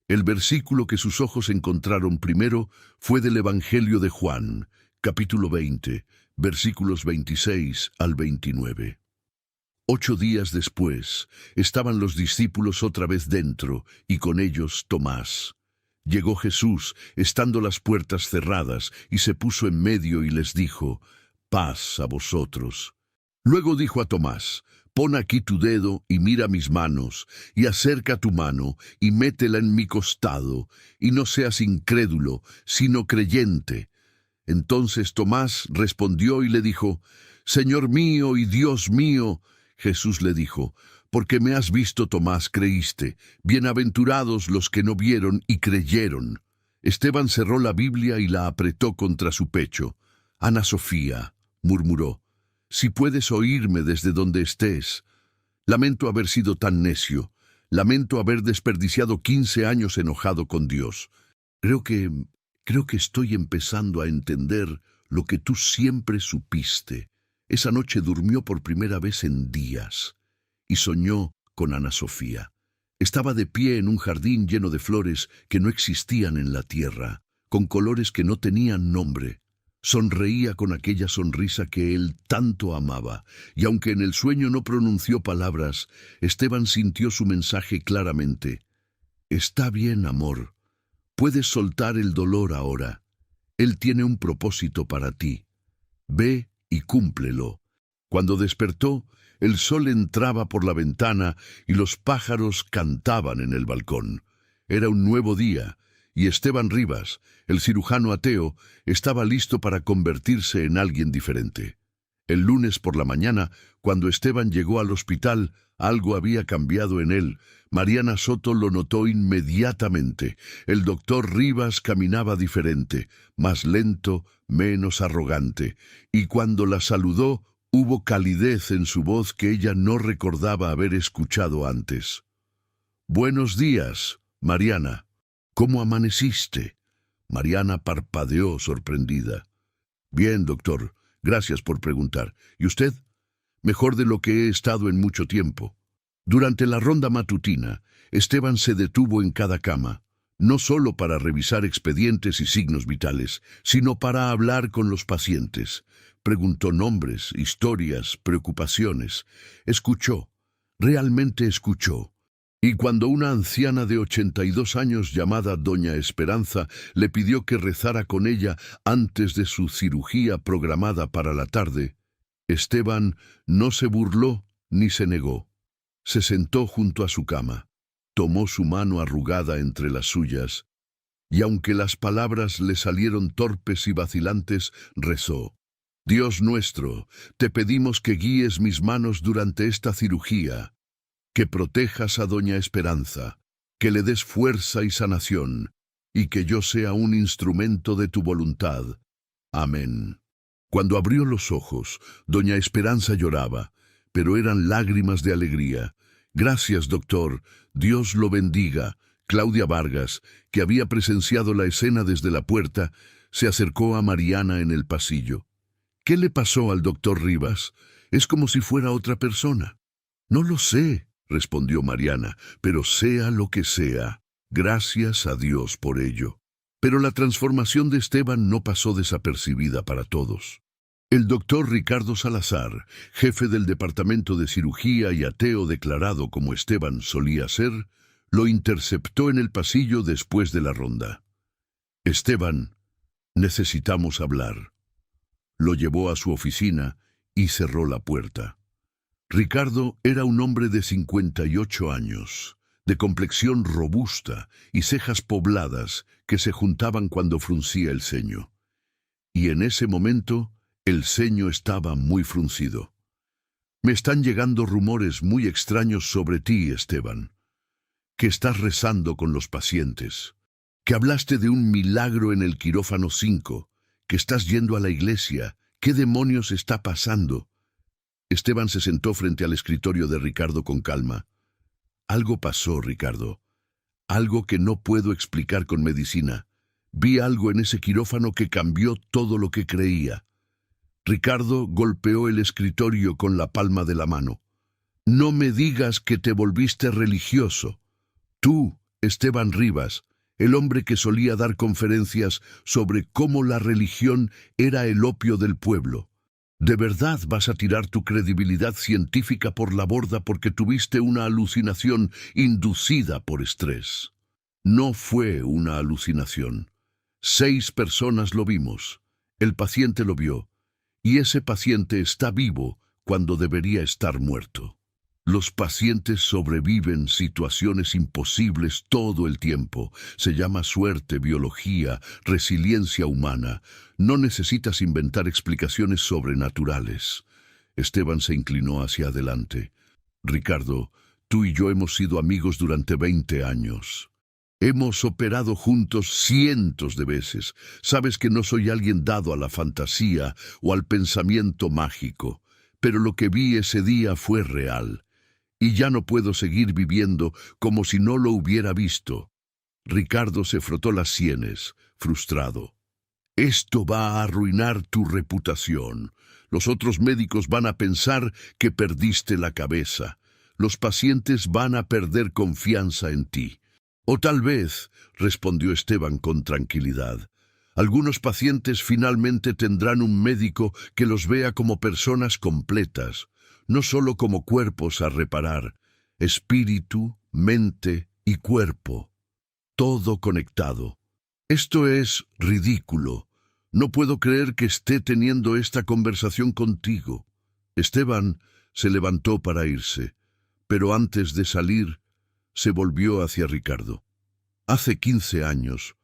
El versículo que sus ojos encontraron primero fue del Evangelio de Juan, capítulo 20, versículos 26 al 29. 8 días después, estaban los discípulos otra vez dentro, y con ellos Tomás. Llegó Jesús, estando las puertas cerradas, y se puso en medio y les dijo, «Paz a vosotros». Luego dijo a Tomás, «Pon aquí tu dedo y mira mis manos, y acerca tu mano y métela en mi costado, y no seas incrédulo, sino creyente». Entonces Tomás respondió y le dijo, «Señor mío y Dios mío». Jesús le dijo, «Porque me has visto, Tomás, creíste. Bienaventurados los que no vieron y creyeron». Esteban cerró la Biblia y la apretó contra su pecho. «Ana Sofía», murmuró, «si puedes oírme desde donde estés. Lamento haber sido tan necio. Lamento haber desperdiciado 15 años enojado con Dios. Creo que estoy empezando a entender lo que tú siempre supiste». Esa noche durmió por primera vez en días. y soñó con Ana Sofía. Estaba de pie en un jardín lleno de flores que no existían en la tierra, con colores que no tenían nombre. Sonreía con aquella sonrisa que él tanto amaba, y aunque en el sueño no pronunció palabras, Esteban sintió su mensaje claramente. Está bien, amor. Puedes soltar el dolor ahora. Él tiene un propósito para ti. Ve y cúmplelo. Cuando despertó, el sol entraba por la ventana y los pájaros cantaban en el balcón. Era un nuevo día, y Esteban Rivas, el cirujano ateo, estaba listo para convertirse en alguien diferente. El lunes por la mañana, cuando Esteban llegó al hospital, algo había cambiado en él. Mariana Soto lo notó inmediatamente. El doctor Rivas caminaba diferente, más lento, menos arrogante, y cuando la saludó, hubo calidez en su voz que ella no recordaba haber escuchado antes. «Buenos días, Mariana. ¿Cómo amaneciste?» Mariana parpadeó sorprendida. «Bien, doctor. Gracias por preguntar. ¿Y usted?» «Mejor de lo que he estado en mucho tiempo». Durante la ronda matutina, Esteban se detuvo en cada cama, no solo para revisar expedientes y signos vitales, sino para hablar con los pacientes. Preguntó nombres, historias, preocupaciones. Escuchó, realmente escuchó. Y cuando una anciana de 82 años llamada Doña Esperanza le pidió que rezara con ella antes de su cirugía programada para la tarde, Esteban no se burló ni se negó. Se sentó junto a su cama, tomó su mano arrugada entre las suyas, y aunque las palabras le salieron torpes y vacilantes, rezó. «Dios nuestro, te pedimos que guíes mis manos durante esta cirugía, que protejas a Doña Esperanza, que le des fuerza y sanación, y que yo sea un instrumento de tu voluntad. Amén». Cuando abrió los ojos, Doña Esperanza lloraba, pero eran lágrimas de alegría. «Gracias, doctor. Dios lo bendiga». Claudia Vargas, que había presenciado la escena desde la puerta, se acercó a Mariana en el pasillo. «¿Qué le pasó al doctor Rivas? Es como si fuera otra persona». «No lo sé», respondió Mariana, «pero sea lo que sea, gracias a Dios por ello». Pero la transformación de Esteban no pasó desapercibida para todos. El doctor Ricardo Salazar, jefe del departamento de cirugía y ateo declarado como Esteban solía ser, lo interceptó en el pasillo después de la ronda. «Esteban, necesitamos hablar». Lo llevó a su oficina y cerró la puerta. Ricardo era un hombre de 58 años, de complexión robusta y cejas pobladas que se juntaban cuando fruncía el ceño. Y en ese momento, el ceño estaba muy fruncido. «Me están llegando rumores muy extraños sobre ti, Esteban. Que estás rezando con los pacientes, que hablaste de un milagro en el quirófano 5, que estás yendo a la iglesia. ¿Qué demonios está pasando?» Esteban se sentó frente al escritorio de Ricardo con calma. «Algo pasó, Ricardo. Algo que no puedo explicar con medicina. Vi algo en ese quirófano que cambió todo lo que creía». Ricardo golpeó el escritorio con la palma de la mano. «No me digas que te volviste religioso. Tú, Esteban Rivas, el hombre que solía dar conferencias sobre cómo la religión era el opio del pueblo. ¿De verdad vas a tirar tu credibilidad científica por la borda porque tuviste una alucinación inducida por estrés?» No fue una alucinación. 6 personas lo vimos. El paciente lo vio. Y ese paciente está vivo cuando debería estar muerto. Los pacientes sobreviven situaciones imposibles todo el tiempo. Se llama suerte, biología, resiliencia humana. No necesitas inventar explicaciones sobrenaturales. Esteban se inclinó hacia adelante. «Ricardo, tú y yo hemos sido amigos durante 20 años. Hemos operado juntos cientos de veces. Sabes que no soy alguien dado a la fantasía o al pensamiento mágico, pero lo que vi ese día fue real. Y ya no puedo seguir viviendo como si no lo hubiera visto». Ricardo se frotó las sienes, frustrado. «Esto va a arruinar tu reputación. Los otros médicos van a pensar que perdiste la cabeza. los pacientes van a perder confianza en ti. O tal vez, respondió Esteban con tranquilidad, algunos pacientes finalmente tendrán un médico que los vea como personas completas, no solo como cuerpos a reparar, espíritu, mente y cuerpo, todo conectado. Esto es ridículo. No puedo creer que esté teniendo esta conversación contigo. Esteban se levantó para irse, pero antes de salir, se volvió hacia Ricardo. Hace 15 años,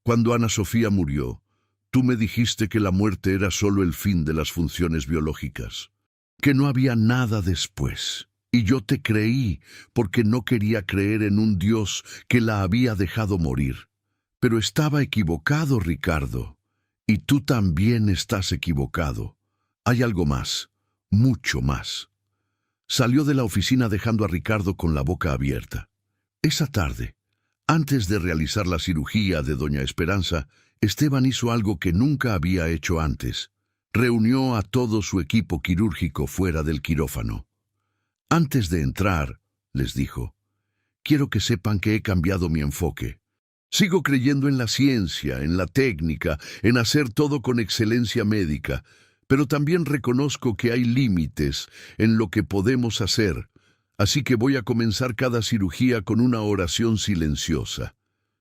cuando Ana Sofía murió, tú me dijiste que la muerte era solo el fin de las funciones biológicas, que no había nada después. Y yo te creí porque no quería creer en un Dios que la había dejado morir. Pero estaba equivocado, Ricardo. Y tú también estás equivocado. Hay algo más, mucho más. Salió de la oficina dejando a Ricardo con la boca abierta. Esa tarde, antes de realizar la cirugía de doña Esperanza, Esteban hizo algo que nunca había hecho antes. Reunió a todo su equipo quirúrgico fuera del quirófano. Antes de entrar, les dijo, quiero que sepan que he cambiado mi enfoque. Sigo creyendo en la ciencia, en la técnica, en hacer todo con excelencia médica, pero también reconozco que hay límites en lo que podemos hacer, así que voy a comenzar cada cirugía con una oración silenciosa.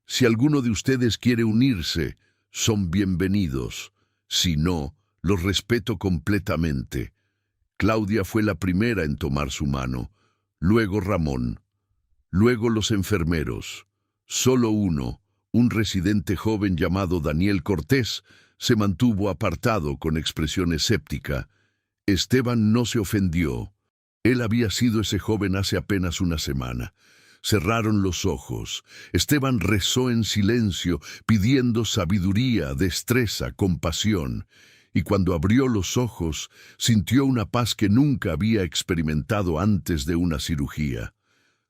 Si alguno de ustedes quiere unirse, son bienvenidos. Si no, los respeto completamente. Claudia fue la primera en tomar su mano, luego Ramón, luego los enfermeros. Solo uno, un residente joven llamado Daniel Cortés, se mantuvo apartado con expresión escéptica. Esteban no se ofendió. Él había sido ese joven hace apenas una semana. Cerraron los ojos. Esteban rezó en silencio, pidiendo sabiduría, destreza, compasión. Y cuando abrió los ojos, sintió una paz que nunca había experimentado antes de una cirugía.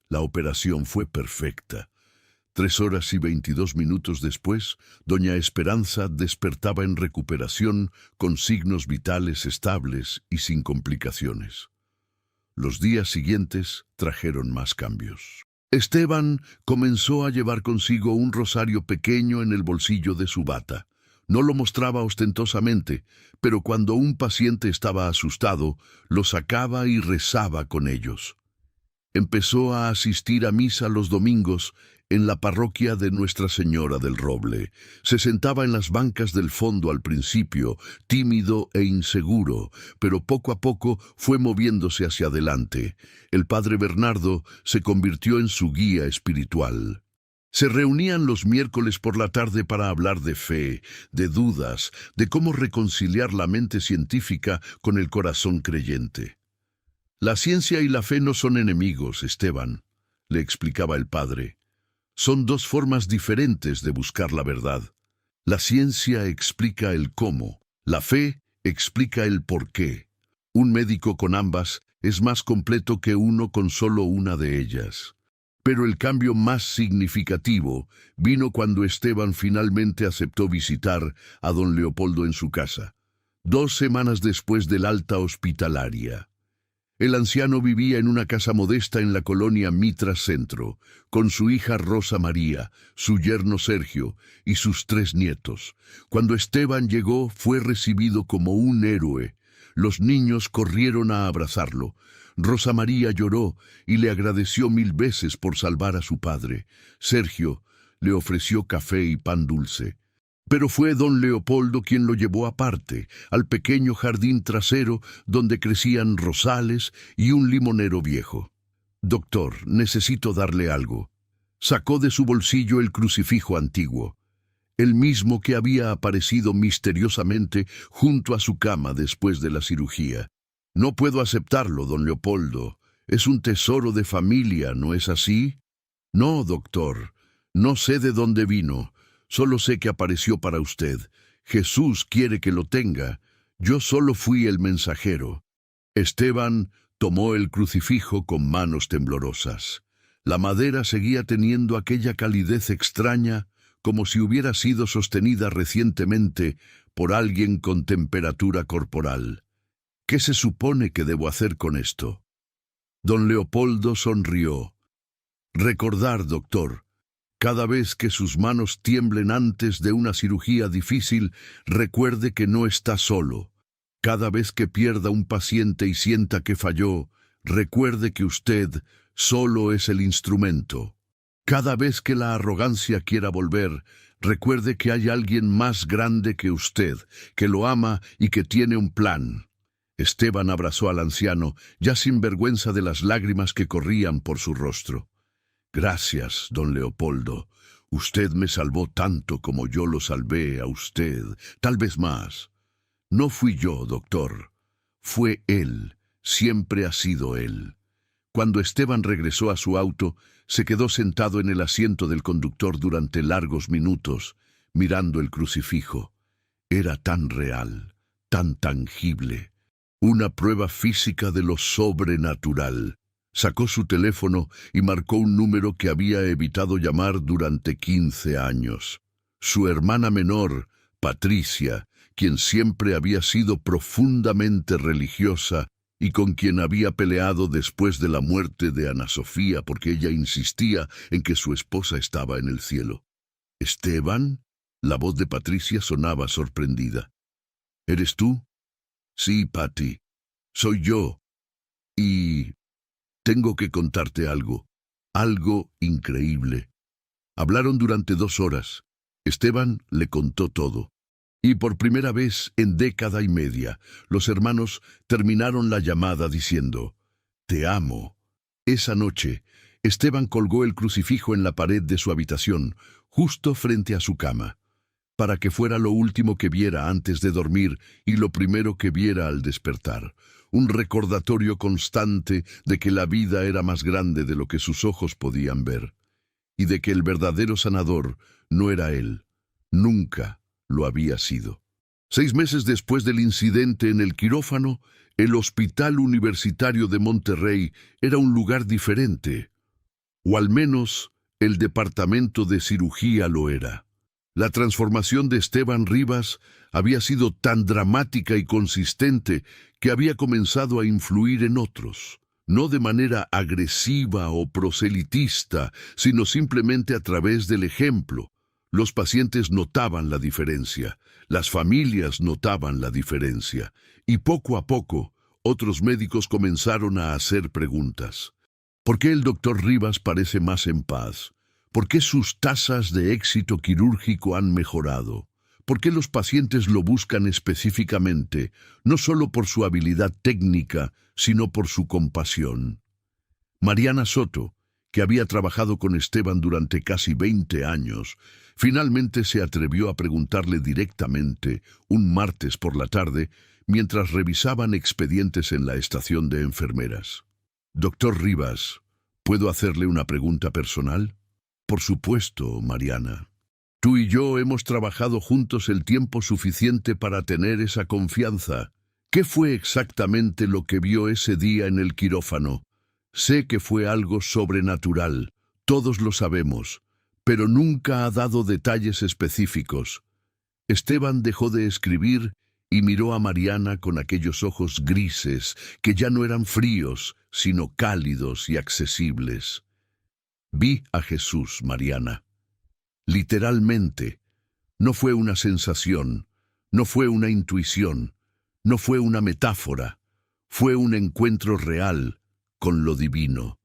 La operación fue perfecta. 3 horas y 22 minutos después, doña Esperanza despertaba en recuperación con signos vitales estables y sin complicaciones. Los días siguientes trajeron más cambios. Esteban comenzó a llevar consigo un rosario pequeño en el bolsillo de su bata. No lo mostraba ostentosamente, pero cuando un paciente estaba asustado, lo sacaba y rezaba con ellos. Empezó a asistir a misa los domingos en la parroquia de Nuestra Señora del Roble. Se sentaba en las bancas del fondo al principio, tímido e inseguro, pero poco a poco fue moviéndose hacia adelante. El padre Bernardo se convirtió en su guía espiritual. Se reunían los miércoles por la tarde para hablar de fe, de dudas, de cómo reconciliar la mente científica con el corazón creyente. La ciencia y la fe no son enemigos, Esteban, le explicaba el padre. Son dos formas diferentes de buscar la verdad. La ciencia explica el cómo, la fe explica el por qué. Un médico con ambas es más completo que uno con solo una de ellas. Pero el cambio más significativo vino cuando Esteban finalmente aceptó visitar a don Leopoldo en su casa, 2 semanas después del alta hospitalaria. El anciano vivía en una casa modesta en la colonia Mitra Centro, con su hija Rosa María, su yerno Sergio y sus 3 nietos. Cuando Esteban llegó, fue recibido como un héroe. Los niños corrieron a abrazarlo. Rosa María lloró y le agradeció 1000 veces por salvar a su padre. Sergio le ofreció café y pan dulce. Pero fue don Leopoldo quien lo llevó aparte, al pequeño jardín trasero donde crecían rosales y un limonero viejo. «Doctor, necesito darle algo». Sacó de su bolsillo el crucifijo antiguo, el mismo que había aparecido misteriosamente junto a su cama después de la cirugía. «No puedo aceptarlo, don Leopoldo. Es un tesoro de familia, ¿no es así?» «No, doctor. No sé de dónde vino. Solo sé que apareció para usted. Jesús quiere que lo tenga. Yo solo fui el mensajero». Esteban tomó el crucifijo con manos temblorosas. La madera seguía teniendo aquella calidez extraña, como si hubiera sido sostenida recientemente por alguien con temperatura corporal. «¿Qué se supone que debo hacer con esto?» Don Leopoldo sonrió. Recordar, doctor. Cada vez que sus manos tiemblen antes de una cirugía difícil, recuerde que no está solo. Cada vez que pierda un paciente y sienta que falló, recuerde que usted solo es el instrumento. Cada vez que la arrogancia quiera volver, recuerde que hay alguien más grande que usted, que lo ama y que tiene un plan. Esteban abrazó al anciano, ya sin vergüenza de las lágrimas que corrían por su rostro. Gracias, don Leopoldo. Usted me salvó tanto como yo lo salvé a usted, tal vez más. No fui yo, doctor. Fue él. Siempre ha sido él. Cuando Esteban regresó a su auto, se quedó sentado en el asiento del conductor durante largos minutos, mirando el crucifijo. Era tan real, tan tangible. Una prueba física de lo sobrenatural. Sacó su teléfono y marcó un número que había evitado llamar durante 15 años. Su hermana menor, Patricia, quien siempre había sido profundamente religiosa y con quien había peleado después de la muerte de Ana Sofía porque ella insistía en que su esposa estaba en el cielo. ¿Esteban? La voz de Patricia sonaba sorprendida. ¿Eres tú? Sí, Patty. Soy yo. Y tengo que contarte algo. Algo increíble. Hablaron durante 2 horas. Esteban le contó todo. Y por primera vez en década y media, los hermanos terminaron la llamada diciendo, «Te amo». Esa noche, Esteban colgó el crucifijo en la pared de su habitación, justo frente a su cama, para que fuera lo último que viera antes de dormir y lo primero que viera al despertar. Un recordatorio constante de que la vida era más grande de lo que sus ojos podían ver, y de que el verdadero sanador no era él, nunca lo había sido. 6 meses después del incidente en el quirófano, el Hospital Universitario de Monterrey era un lugar diferente, o al menos el departamento de cirugía lo era. La transformación de Esteban Rivas había sido tan dramática y consistente que había comenzado a influir en otros, no de manera agresiva o proselitista, sino simplemente a través del ejemplo. Los pacientes notaban la diferencia, las familias notaban la diferencia, y poco a poco otros médicos comenzaron a hacer preguntas. ¿Por qué el doctor Rivas parece más en paz? ¿Por qué sus tasas de éxito quirúrgico han mejorado? ¿Por qué los pacientes lo buscan específicamente, no solo por su habilidad técnica, sino por su compasión? Mariana Soto, que había trabajado con Esteban durante casi 20 años, finalmente se atrevió a preguntarle directamente un martes por la tarde mientras revisaban expedientes en la estación de enfermeras. «Doctor Rivas, ¿puedo hacerle una pregunta personal?» «Por supuesto, Mariana. Tú y yo hemos trabajado juntos el tiempo suficiente para tener esa confianza. ¿Qué fue exactamente lo que vio ese día en el quirófano? Sé que fue algo sobrenatural, todos lo sabemos, pero nunca ha dado detalles específicos». Esteban dejó de escribir y miró a Mariana con aquellos ojos grises que ya no eran fríos, sino cálidos y accesibles. «Vi a Jesús, Mariana. Literalmente. No fue una sensación, no fue una intuición, no fue una metáfora. Fue un encuentro real con lo divino.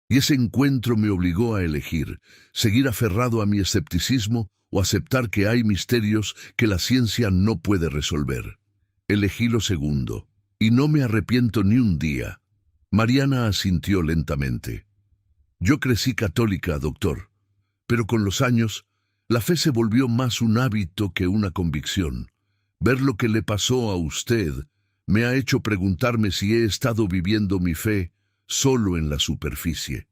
Y ese encuentro me obligó a elegir, seguir aferrado a mi escepticismo o aceptar que hay misterios que la ciencia no puede resolver. Elegí lo segundo, y no me arrepiento ni un día». Mariana asintió lentamente. «Yo crecí católica, doctor, pero con los años, la fe se volvió más un hábito que una convicción. Ver lo que le pasó a usted me ha hecho preguntarme si he estado viviendo mi fe solo en la superficie.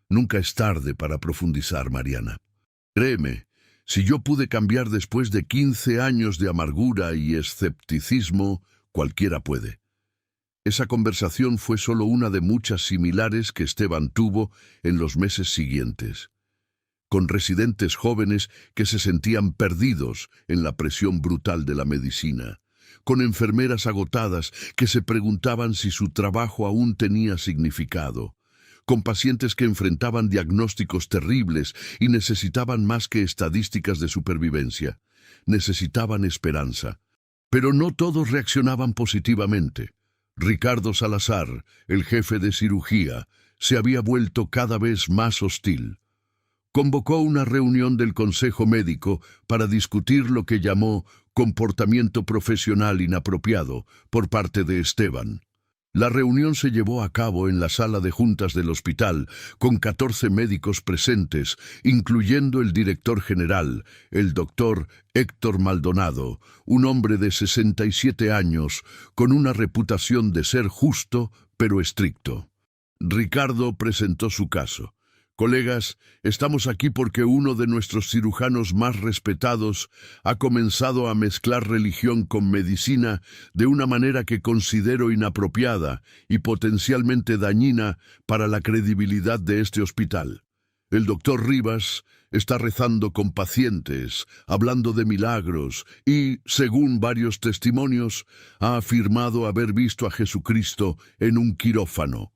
Nunca es tarde para profundizar, Mariana. Créeme, si yo pude cambiar después de 15 años de amargura y escepticismo, cualquiera puede». Esa conversación fue solo una de muchas similares que Esteban tuvo en los meses siguientes, con residentes jóvenes que se sentían perdidos en la presión brutal de la medicina, con enfermeras agotadas que se preguntaban si su trabajo aún tenía significado, con pacientes que enfrentaban diagnósticos terribles y necesitaban más que estadísticas de supervivencia. Necesitaban esperanza. Pero no todos reaccionaban positivamente. Ricardo Salazar, el jefe de cirugía, se había vuelto cada vez más hostil. Convocó una reunión del Consejo Médico para discutir lo que llamó comportamiento profesional inapropiado por parte de Esteban. La reunión se llevó a cabo en la sala de juntas del hospital, con 14 médicos presentes, incluyendo el director general, el doctor Héctor Maldonado, un hombre de 67 años, con una reputación de ser justo, pero estricto. Ricardo presentó su caso. Colegas, estamos aquí porque uno de nuestros cirujanos más respetados ha comenzado a mezclar religión con medicina de una manera que considero inapropiada y potencialmente dañina para la credibilidad de este hospital. El doctor Rivas está rezando con pacientes, hablando de milagros y, según varios testimonios, ha afirmado haber visto a Jesucristo en un quirófano.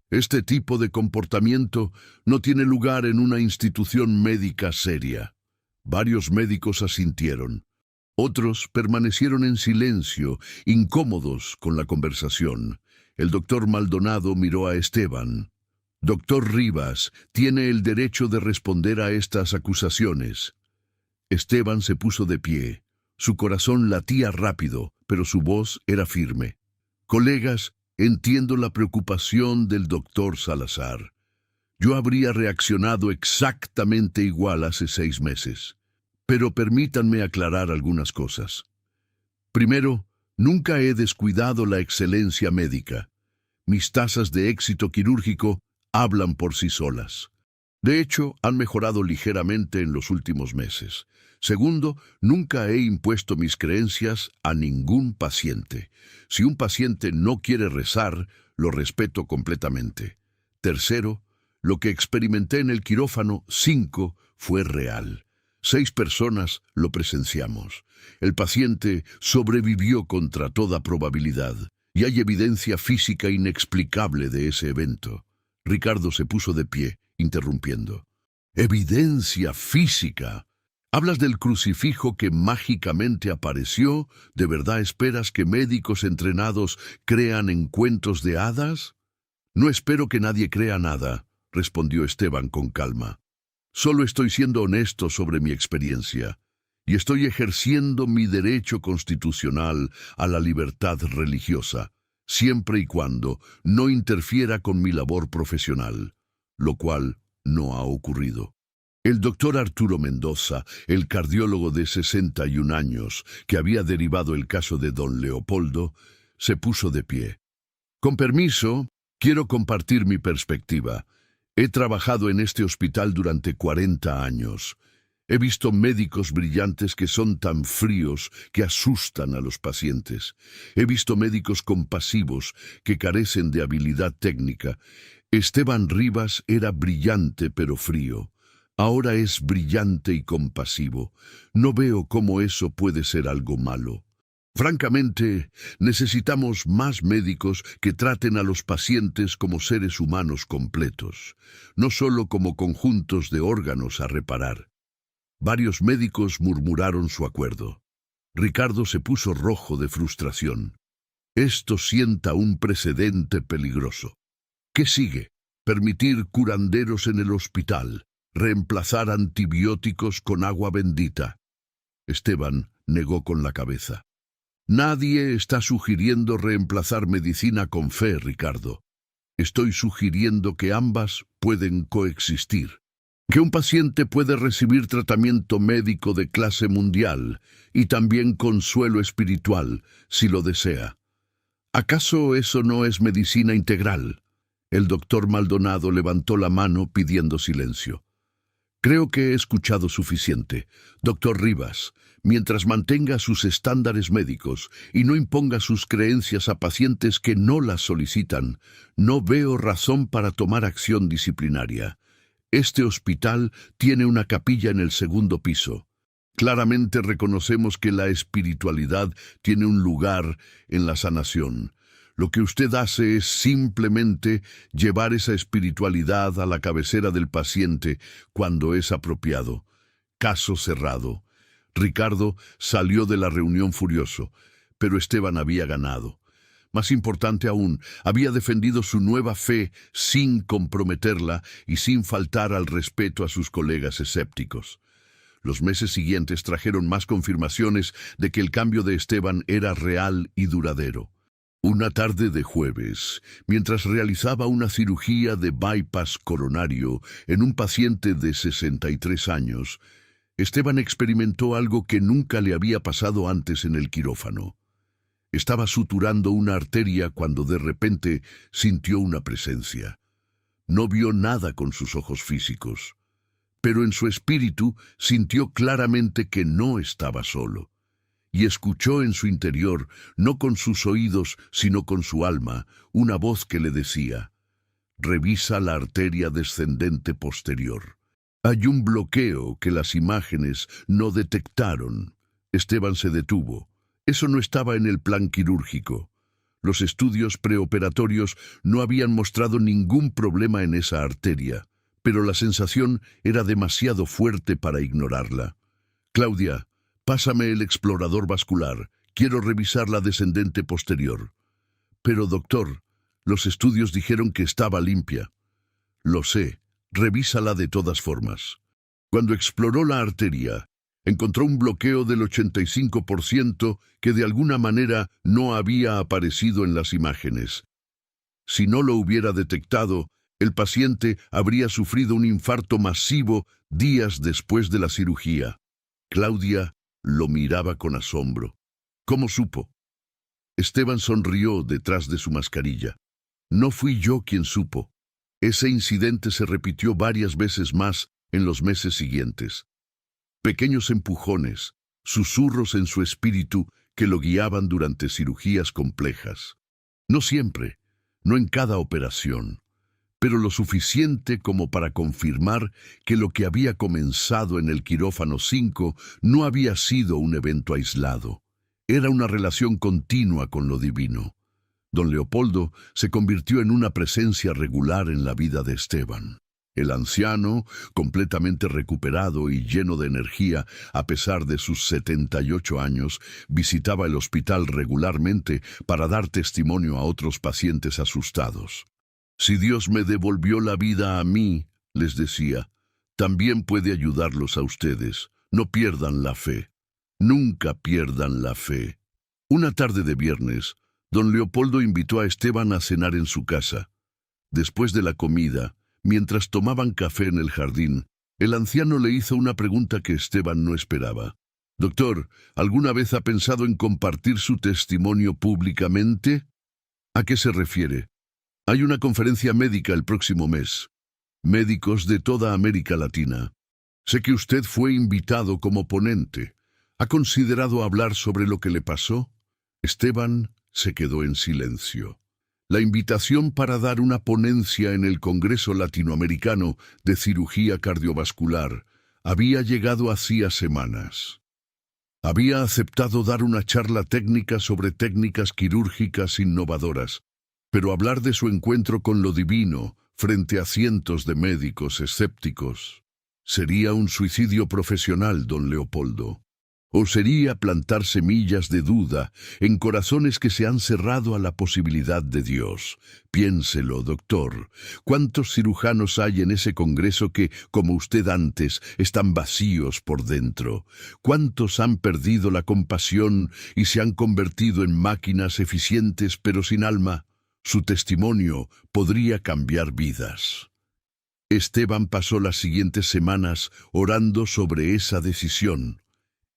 Este tipo de comportamiento no tiene lugar en una institución médica seria. Varios médicos asintieron. Otros permanecieron en silencio, incómodos con la conversación. El doctor Maldonado miró a Esteban. Doctor Rivas tiene el derecho de responder a estas acusaciones. Esteban se puso de pie. Su corazón latía rápido, pero su voz era firme. Colegas, entiendo la preocupación del doctor Salazar. Yo habría reaccionado exactamente igual hace 6 meses. Pero permítanme aclarar algunas cosas. Primero, nunca he descuidado la excelencia médica. Mis tasas de éxito quirúrgico hablan por sí solas. De hecho, han mejorado ligeramente en los últimos meses. Segundo, nunca he impuesto mis creencias a ningún paciente. Si un paciente no quiere rezar, lo respeto completamente. Tercero, lo que experimenté en el quirófano 5 fue real. 6 personas lo presenciamos. El paciente sobrevivió contra toda probabilidad, y hay evidencia física inexplicable de ese evento. Ricardo se puso de pie, interrumpiendo. ¿Evidencia física? ¿Hablas del crucifijo que mágicamente apareció? ¿De verdad esperas que médicos entrenados crean en cuentos de hadas? No espero que nadie crea nada, respondió Esteban con calma. Solo estoy siendo honesto sobre mi experiencia, y estoy ejerciendo mi derecho constitucional a la libertad religiosa, siempre y cuando no interfiera con mi labor profesional, lo cual no ha ocurrido. El doctor Arturo Mendoza, el cardiólogo de 61 años, que había derivado el caso de don Leopoldo, se puso de pie. Con permiso, quiero compartir mi perspectiva. He trabajado en este hospital durante 40 años. He visto médicos brillantes que son tan fríos que asustan a los pacientes. He visto médicos compasivos que carecen de habilidad técnica. Esteban Rivas era brillante pero frío. Ahora es brillante y compasivo. No veo cómo eso puede ser algo malo. Francamente, necesitamos más médicos que traten a los pacientes como seres humanos completos, no solo como conjuntos de órganos a reparar. Varios médicos murmuraron su acuerdo. Ricardo se puso rojo de frustración. Esto sienta un precedente peligroso. ¿Qué sigue? Permitir curanderos en el hospital. Reemplazar antibióticos con agua bendita. Esteban negó con la cabeza. Nadie está sugiriendo reemplazar medicina con fe, Ricardo. Estoy sugiriendo que ambas pueden coexistir. Que un paciente puede recibir tratamiento médico de clase mundial y también consuelo espiritual, si lo desea. ¿Acaso eso no es medicina integral? El doctor Maldonado levantó la mano pidiendo silencio. Creo que he escuchado suficiente. Doctor Rivas, mientras mantenga sus estándares médicos y no imponga sus creencias a pacientes que no las solicitan, no veo razón para tomar acción disciplinaria. Este hospital tiene una capilla en el 2º piso. Claramente reconocemos que la espiritualidad tiene un lugar en la sanación. Lo que usted hace es simplemente llevar esa espiritualidad a la cabecera del paciente cuando es apropiado. Caso cerrado. Ricardo salió de la reunión furioso, pero Esteban había ganado. Más importante aún, había defendido su nueva fe sin comprometerla y sin faltar al respeto a sus colegas escépticos. Los meses siguientes trajeron más confirmaciones de que el cambio de Esteban era real y duradero. Una tarde de jueves, mientras realizaba una cirugía de bypass coronario en un paciente de 63 años, Esteban experimentó algo que nunca le había pasado antes en el quirófano. Estaba suturando una arteria cuando de repente sintió una presencia. No vio nada con sus ojos físicos, pero en su espíritu sintió claramente que no estaba solo. Y escuchó en su interior, no con sus oídos, sino con su alma, una voz que le decía: «Revisa la arteria descendente posterior. Hay un bloqueo que las imágenes no detectaron». Esteban se detuvo. Eso no estaba en el plan quirúrgico. Los estudios preoperatorios no habían mostrado ningún problema en esa arteria, pero la sensación era demasiado fuerte para ignorarla. «Claudia, pásame el explorador vascular. Quiero revisar la descendente posterior». «Pero, doctor, los estudios dijeron que estaba limpia». «Lo sé. Revísala de todas formas». Cuando exploró la arteria, encontró un bloqueo del 85% que de alguna manera no había aparecido en las imágenes. Si no lo hubiera detectado, el paciente habría sufrido un infarto masivo días después de la cirugía. Claudia lo miraba con asombro. ¿Cómo supo? Esteban sonrió detrás de su mascarilla. No fui yo quien supo. Ese incidente se repitió varias veces más en los meses siguientes. Pequeños empujones, susurros en su espíritu que lo guiaban durante cirugías complejas. No siempre, no en cada operación, pero lo suficiente como para confirmar que lo que había comenzado en el quirófano 5 no había sido un evento aislado. Era una relación continua con lo divino. Don Leopoldo se convirtió en una presencia regular en la vida de Esteban. El anciano, completamente recuperado y lleno de energía a pesar de sus 78 años, visitaba el hospital regularmente para dar testimonio a otros pacientes asustados. «Si Dios me devolvió la vida a mí», les decía, «también puede ayudarlos a ustedes. No pierdan la fe. Nunca pierdan la fe». Una tarde de viernes, don Leopoldo invitó a Esteban a cenar en su casa. Después de la comida, mientras tomaban café en el jardín, el anciano le hizo una pregunta que Esteban no esperaba. «Doctor, ¿alguna vez ha pensado en compartir su testimonio públicamente?» «¿A qué se refiere?» «Hay una conferencia médica el próximo mes. Médicos de toda América Latina. Sé que usted fue invitado como ponente. ¿Ha considerado hablar sobre lo que le pasó?» Esteban se quedó en silencio. La invitación para dar una ponencia en el Congreso Latinoamericano de Cirugía Cardiovascular había llegado hacía semanas. Había aceptado dar una charla técnica sobre técnicas quirúrgicas innovadoras, pero hablar de su encuentro con lo divino frente a cientos de médicos escépticos sería un suicidio profesional, don Leopoldo. ¿O sería plantar semillas de duda en corazones que se han cerrado a la posibilidad de Dios? Piénselo, doctor. ¿Cuántos cirujanos hay en ese congreso que, como usted antes, están vacíos por dentro? ¿Cuántos han perdido la compasión y se han convertido en máquinas eficientes pero sin alma? Su testimonio podría cambiar vidas. Esteban pasó las siguientes semanas orando sobre esa decisión.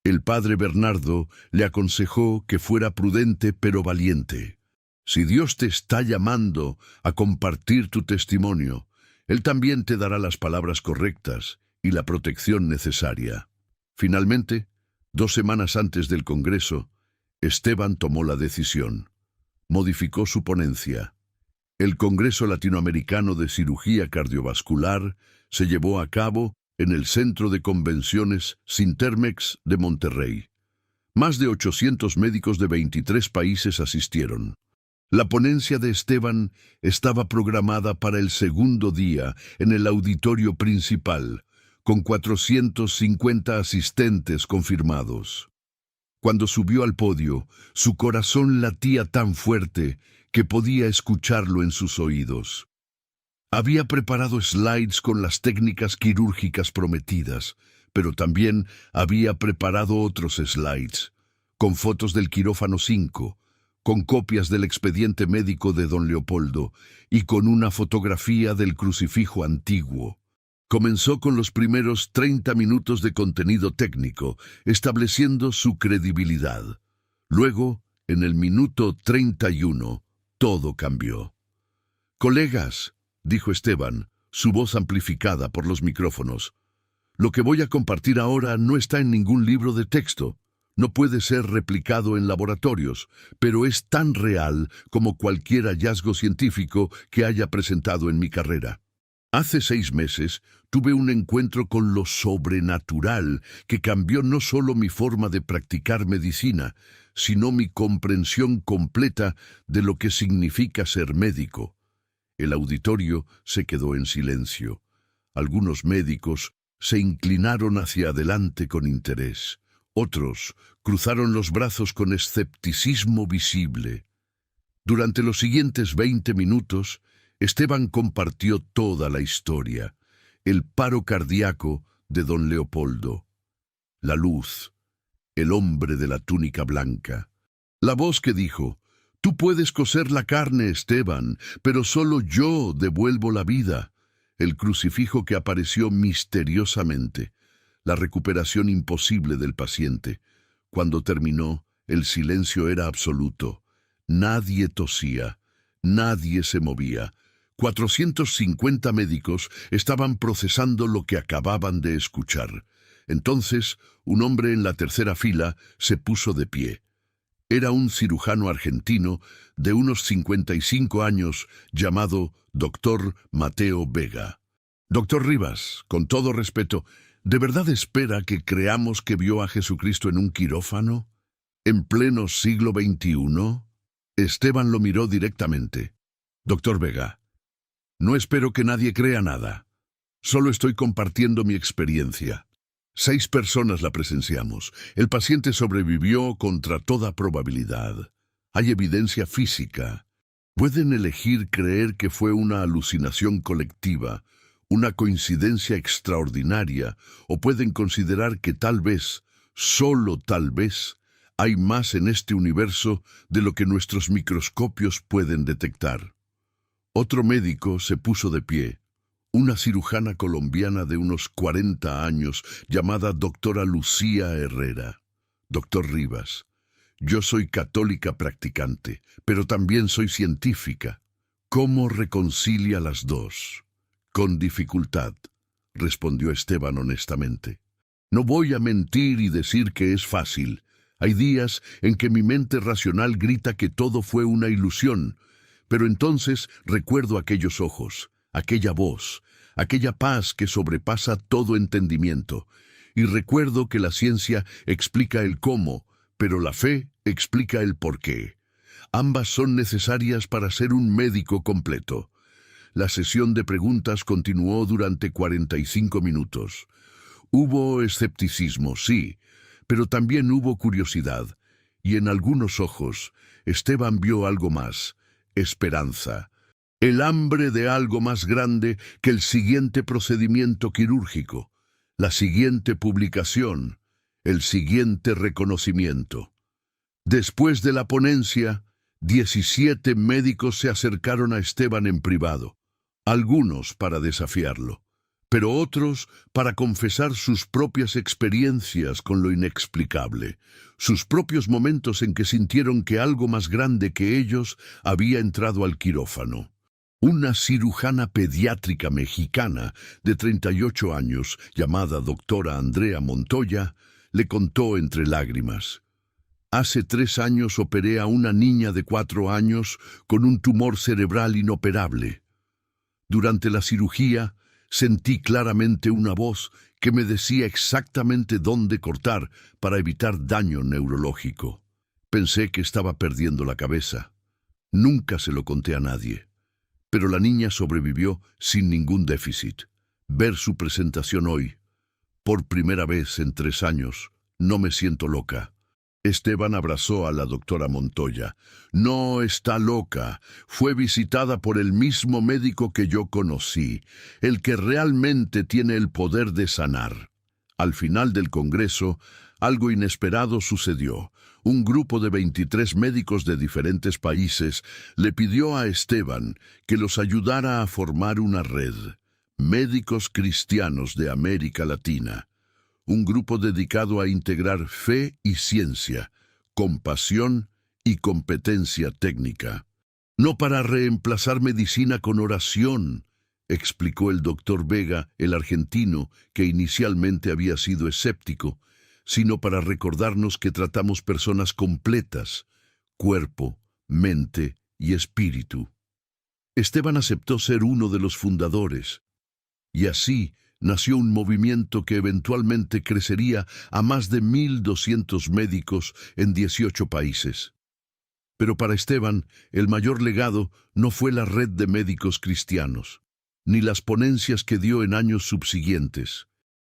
El padre Bernardo le aconsejó que fuera prudente pero valiente. Si Dios te está llamando a compartir tu testimonio, Él también te dará las palabras correctas y la protección necesaria. Finalmente, 2 semanas antes del Congreso, Esteban tomó la decisión. Modificó su ponencia. El Congreso Latinoamericano de Cirugía Cardiovascular se llevó a cabo en el Centro de Convenciones Sintermex de Monterrey. Más de 800 médicos de 23 países asistieron. La ponencia de Esteban estaba programada para el segundo día en el auditorio principal, con 450 asistentes confirmados. Cuando subió al podio, su corazón latía tan fuerte que podía escucharlo en sus oídos. Había preparado slides con las técnicas quirúrgicas prometidas, pero también había preparado otros slides, con fotos del quirófano 5, con copias del expediente médico de don Leopoldo y con una fotografía del crucifijo antiguo. Comenzó con los primeros 30 minutos de contenido técnico, estableciendo su credibilidad. Luego, en el minuto 31, todo cambió. «Colegas», dijo Esteban, su voz amplificada por los micrófonos, «lo que voy a compartir ahora no está en ningún libro de texto. No puede ser replicado en laboratorios, pero es tan real como cualquier hallazgo científico que haya presentado en mi carrera. Hace 6 meses tuve un encuentro con lo sobrenatural que cambió no solo mi forma de practicar medicina, sino mi comprensión completa de lo que significa ser médico». El auditorio se quedó en silencio. Algunos médicos se inclinaron hacia adelante con interés. Otros cruzaron los brazos con escepticismo visible. Durante los siguientes 20 minutos, Esteban compartió toda la historia. El paro cardíaco de don Leopoldo. La luz. El hombre de la túnica blanca. La voz que dijo: «Tú puedes cocer la carne, Esteban, pero solo yo devuelvo la vida». El crucifijo que apareció misteriosamente. La recuperación imposible del paciente. Cuando terminó, el silencio era absoluto. Nadie tosía, nadie se movía. 450 médicos estaban procesando lo que acababan de escuchar. Entonces, un hombre en la tercera fila se puso de pie. Era un cirujano argentino de unos 55 años llamado Dr. Mateo Vega. «Doctor Rivas, con todo respeto, ¿de verdad espera que creamos que vio a Jesucristo en un quirófano? ¿En pleno siglo XXI?» Esteban lo miró directamente. «Doctor Vega, no espero que nadie crea nada. Solo estoy compartiendo mi experiencia. 6 personas la presenciamos. El paciente sobrevivió contra toda probabilidad. Hay evidencia física. Pueden elegir creer que fue una alucinación colectiva, una coincidencia extraordinaria, o pueden considerar que tal vez, solo tal vez, hay más en este universo de lo que nuestros microscopios pueden detectar». Otro médico se puso de pie. Una cirujana colombiana de unos 40 años llamada doctora Lucía Herrera. «Doctor Rivas, yo soy católica practicante, pero también soy científica. ¿Cómo reconcilia las dos?» «Con dificultad», respondió Esteban honestamente. «No voy a mentir y decir que es fácil. Hay días en que mi mente racional grita que todo fue una ilusión, pero entonces recuerdo aquellos ojos, aquella voz, aquella paz que sobrepasa todo entendimiento, y recuerdo que la ciencia explica el cómo, pero la fe explica el por qué. Ambas son necesarias para ser un médico completo». La sesión de preguntas continuó durante 45 minutos. Hubo escepticismo, sí, pero también hubo curiosidad, y en algunos ojos Esteban vio algo más: esperanza. El hambre de algo más grande que el siguiente procedimiento quirúrgico, la siguiente publicación, el siguiente reconocimiento. Después de la ponencia, 17 médicos se acercaron a Esteban en privado, algunos para desafiarlo, pero otros para confesar sus propias experiencias con lo inexplicable, sus propios momentos en que sintieron que algo más grande que ellos había entrado al quirófano. Una cirujana pediátrica mexicana de 38 años, llamada doctora Andrea Montoya, le contó entre lágrimas: «Hace 3 años operé a una niña de 4 años con un tumor cerebral inoperable. Durante la cirugía sentí claramente una voz que me decía exactamente dónde cortar para evitar daño neurológico. Pensé que estaba perdiendo la cabeza. Nunca se lo conté a nadie. Pero la niña sobrevivió sin ningún déficit. Ver su presentación hoy, por primera vez en 3 años, no me siento loca. Esteban abrazó a la doctora Montoya. No está loca. Fue visitada por el mismo médico que yo conocí, el que realmente tiene el poder de sanar. Al final del congreso, algo inesperado sucedió. Un grupo de 23 médicos de diferentes países le pidió a Esteban que los ayudara a formar una red. Médicos Cristianos de América Latina. Un grupo dedicado a integrar fe y ciencia, compasión y competencia técnica. No para reemplazar medicina con oración, explicó el doctor Vega, el argentino, que inicialmente había sido escéptico, sino para recordarnos que tratamos personas completas, cuerpo, mente y espíritu. Esteban aceptó ser uno de los fundadores, y así nació un movimiento que eventualmente crecería a más de 1.200 médicos en 18 países. Pero para Esteban, el mayor legado no fue la red de médicos cristianos, ni las ponencias que dio en años subsiguientes,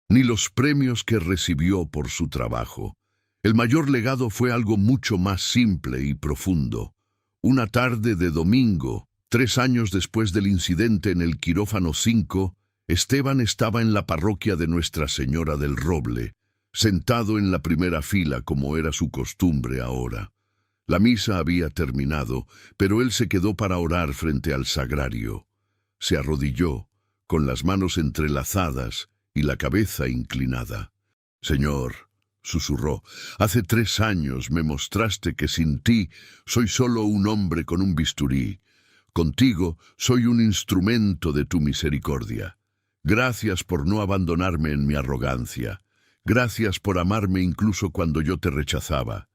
ni los premios que recibió por su trabajo. El mayor legado fue algo mucho más simple y profundo. Una tarde de domingo, 3 años después del incidente en el quirófano 5, Esteban estaba en la parroquia de Nuestra Señora del Roble, sentado en la primera fila como era su costumbre ahora. La misa había terminado, pero él se quedó para orar frente al sagrario. Se arrodilló, con las manos entrelazadas y la cabeza inclinada. «Señor», susurró, «hace 3 años me mostraste que sin ti soy solo un hombre con un bisturí. Contigo soy un instrumento de tu misericordia. Gracias por no abandonarme en mi arrogancia. Gracias por amarme incluso cuando yo te rechazaba.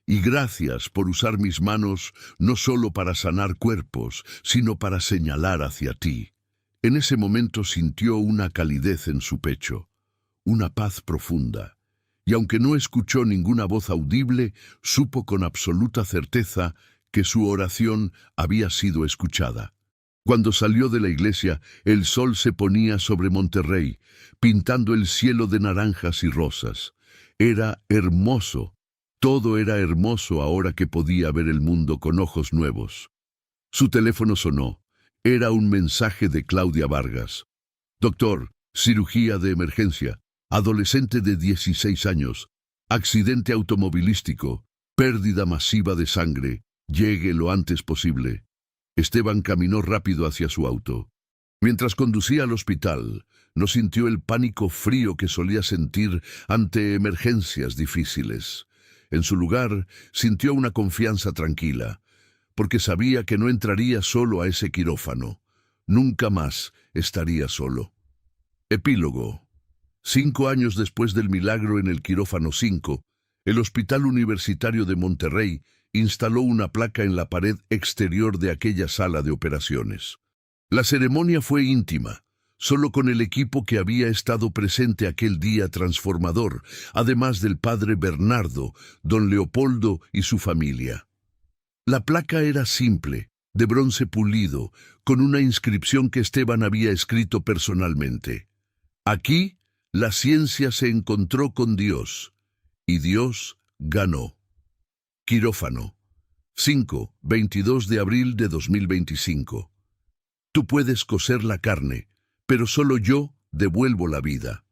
Y gracias por usar mis manos no solo para sanar cuerpos, sino para señalar hacia ti». En ese momento sintió una calidez en su pecho, una paz profunda, y aunque no escuchó ninguna voz audible, supo con absoluta certeza que su oración había sido escuchada. Cuando salió de la iglesia, el sol se ponía sobre Monterrey, pintando el cielo de naranjas y rosas. Era hermoso. Todo era hermoso ahora que podía ver el mundo con ojos nuevos. Su teléfono sonó. Era un mensaje de Claudia Vargas. «Doctor, cirugía de emergencia. Adolescente de 16 años. Accidente automovilístico. Pérdida masiva de sangre. Llegue lo antes posible». Esteban caminó rápido hacia su auto. Mientras conducía al hospital, no sintió el pánico frío que solía sentir ante emergencias difíciles. En su lugar, sintió una confianza tranquila, porque sabía que no entraría solo a ese quirófano. Nunca más estaría solo. Epílogo. 5 años después del milagro en el quirófano 5, el Hospital Universitario de Monterrey instaló una placa en la pared exterior de aquella sala de operaciones. La ceremonia fue íntima, solo con el equipo que había estado presente aquel día transformador, además del padre Bernardo, don Leopoldo y su familia. La placa era simple, de bronce pulido, con una inscripción que Esteban había escrito personalmente. Aquí, la ciencia se encontró con Dios, y Dios ganó. Quirófano. 22 de abril de 2025. Tú puedes coser la carne, pero solo yo devuelvo la vida.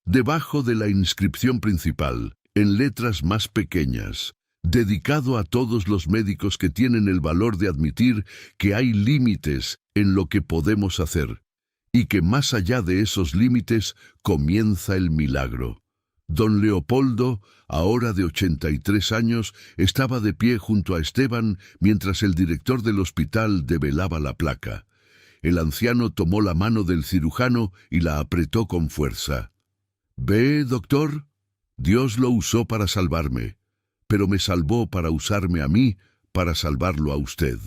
Debajo de la inscripción principal, en letras más pequeñas, dedicado a todos los médicos que tienen el valor de admitir que hay límites en lo que podemos hacer, y que más allá de esos límites comienza el milagro. Don Leopoldo, ahora de 83 años, estaba de pie junto a Esteban mientras el director del hospital develaba la placa. El anciano tomó la mano del cirujano y la apretó con fuerza. «¿Ve, doctor? Dios lo usó para salvarme, pero me salvó para usarme a mí, para salvarlo a usted.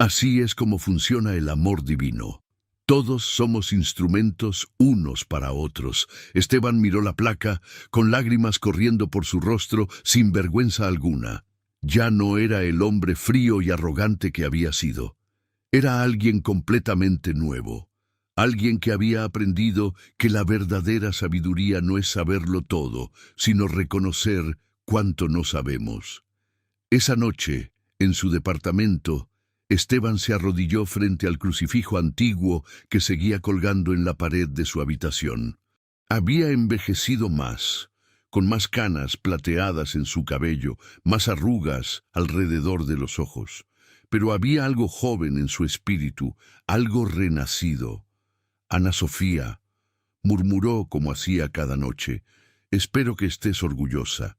Así es como funciona el amor divino. Todos somos instrumentos unos para otros». Esteban miró la placa, con lágrimas corriendo por su rostro, sin vergüenza alguna. Ya no era el hombre frío y arrogante que había sido. Era alguien completamente nuevo. Alguien que había aprendido que la verdadera sabiduría no es saberlo todo, sino reconocer cuánto no sabemos. Esa noche, en su departamento, Esteban se arrodilló frente al crucifijo antiguo que seguía colgando en la pared de su habitación. Había envejecido más, con más canas plateadas en su cabello, más arrugas alrededor de los ojos. Pero había algo joven en su espíritu, algo renacido. Ana Sofía, murmuró como hacía cada noche, espero que estés orgullosa.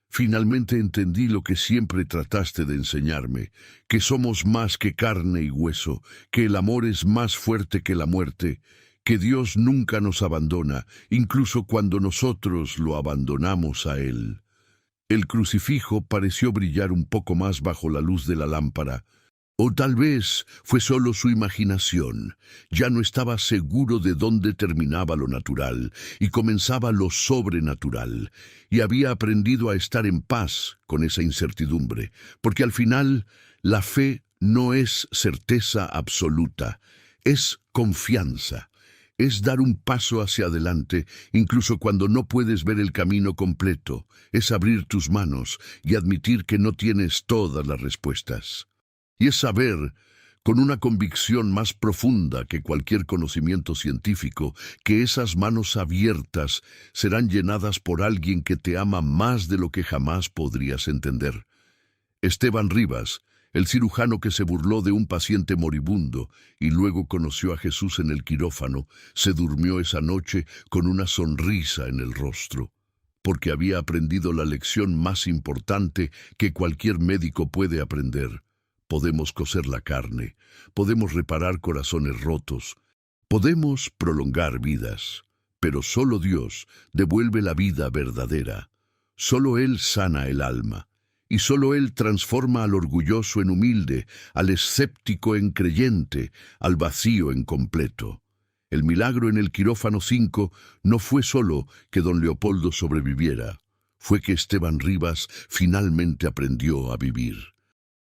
Finalmente entendí lo que siempre trataste de enseñarme, que somos más que carne y hueso, que el amor es más fuerte que la muerte, que Dios nunca nos abandona, incluso cuando nosotros lo abandonamos a Él. El crucifijo pareció brillar un poco más bajo la luz de la lámpara. O tal vez fue solo su imaginación. Ya no estaba seguro de dónde terminaba lo natural y comenzaba lo sobrenatural, y había aprendido a estar en paz con esa incertidumbre, porque al final la fe no es certeza absoluta, es confianza. Es dar un paso hacia adelante, incluso cuando no puedes ver el camino completo. Es abrir tus manos y admitir que no tienes todas las respuestas. Y es saber, con una convicción más profunda que cualquier conocimiento científico, que esas manos abiertas serán llenadas por alguien que te ama más de lo que jamás podrías entender. Esteban Rivas, el cirujano que se burló de un paciente moribundo y luego conoció a Jesús en el quirófano, se durmió esa noche con una sonrisa en el rostro, porque había aprendido la lección más importante que cualquier médico puede aprender. Podemos coser la carne, podemos reparar corazones rotos, podemos prolongar vidas, pero solo Dios devuelve la vida verdadera. Solo Él sana el alma, y solo Él transforma al orgulloso en humilde, al escéptico en creyente, al vacío en completo. El milagro en el quirófano 5 no fue solo que don Leopoldo sobreviviera, fue que Esteban Rivas finalmente aprendió a vivir.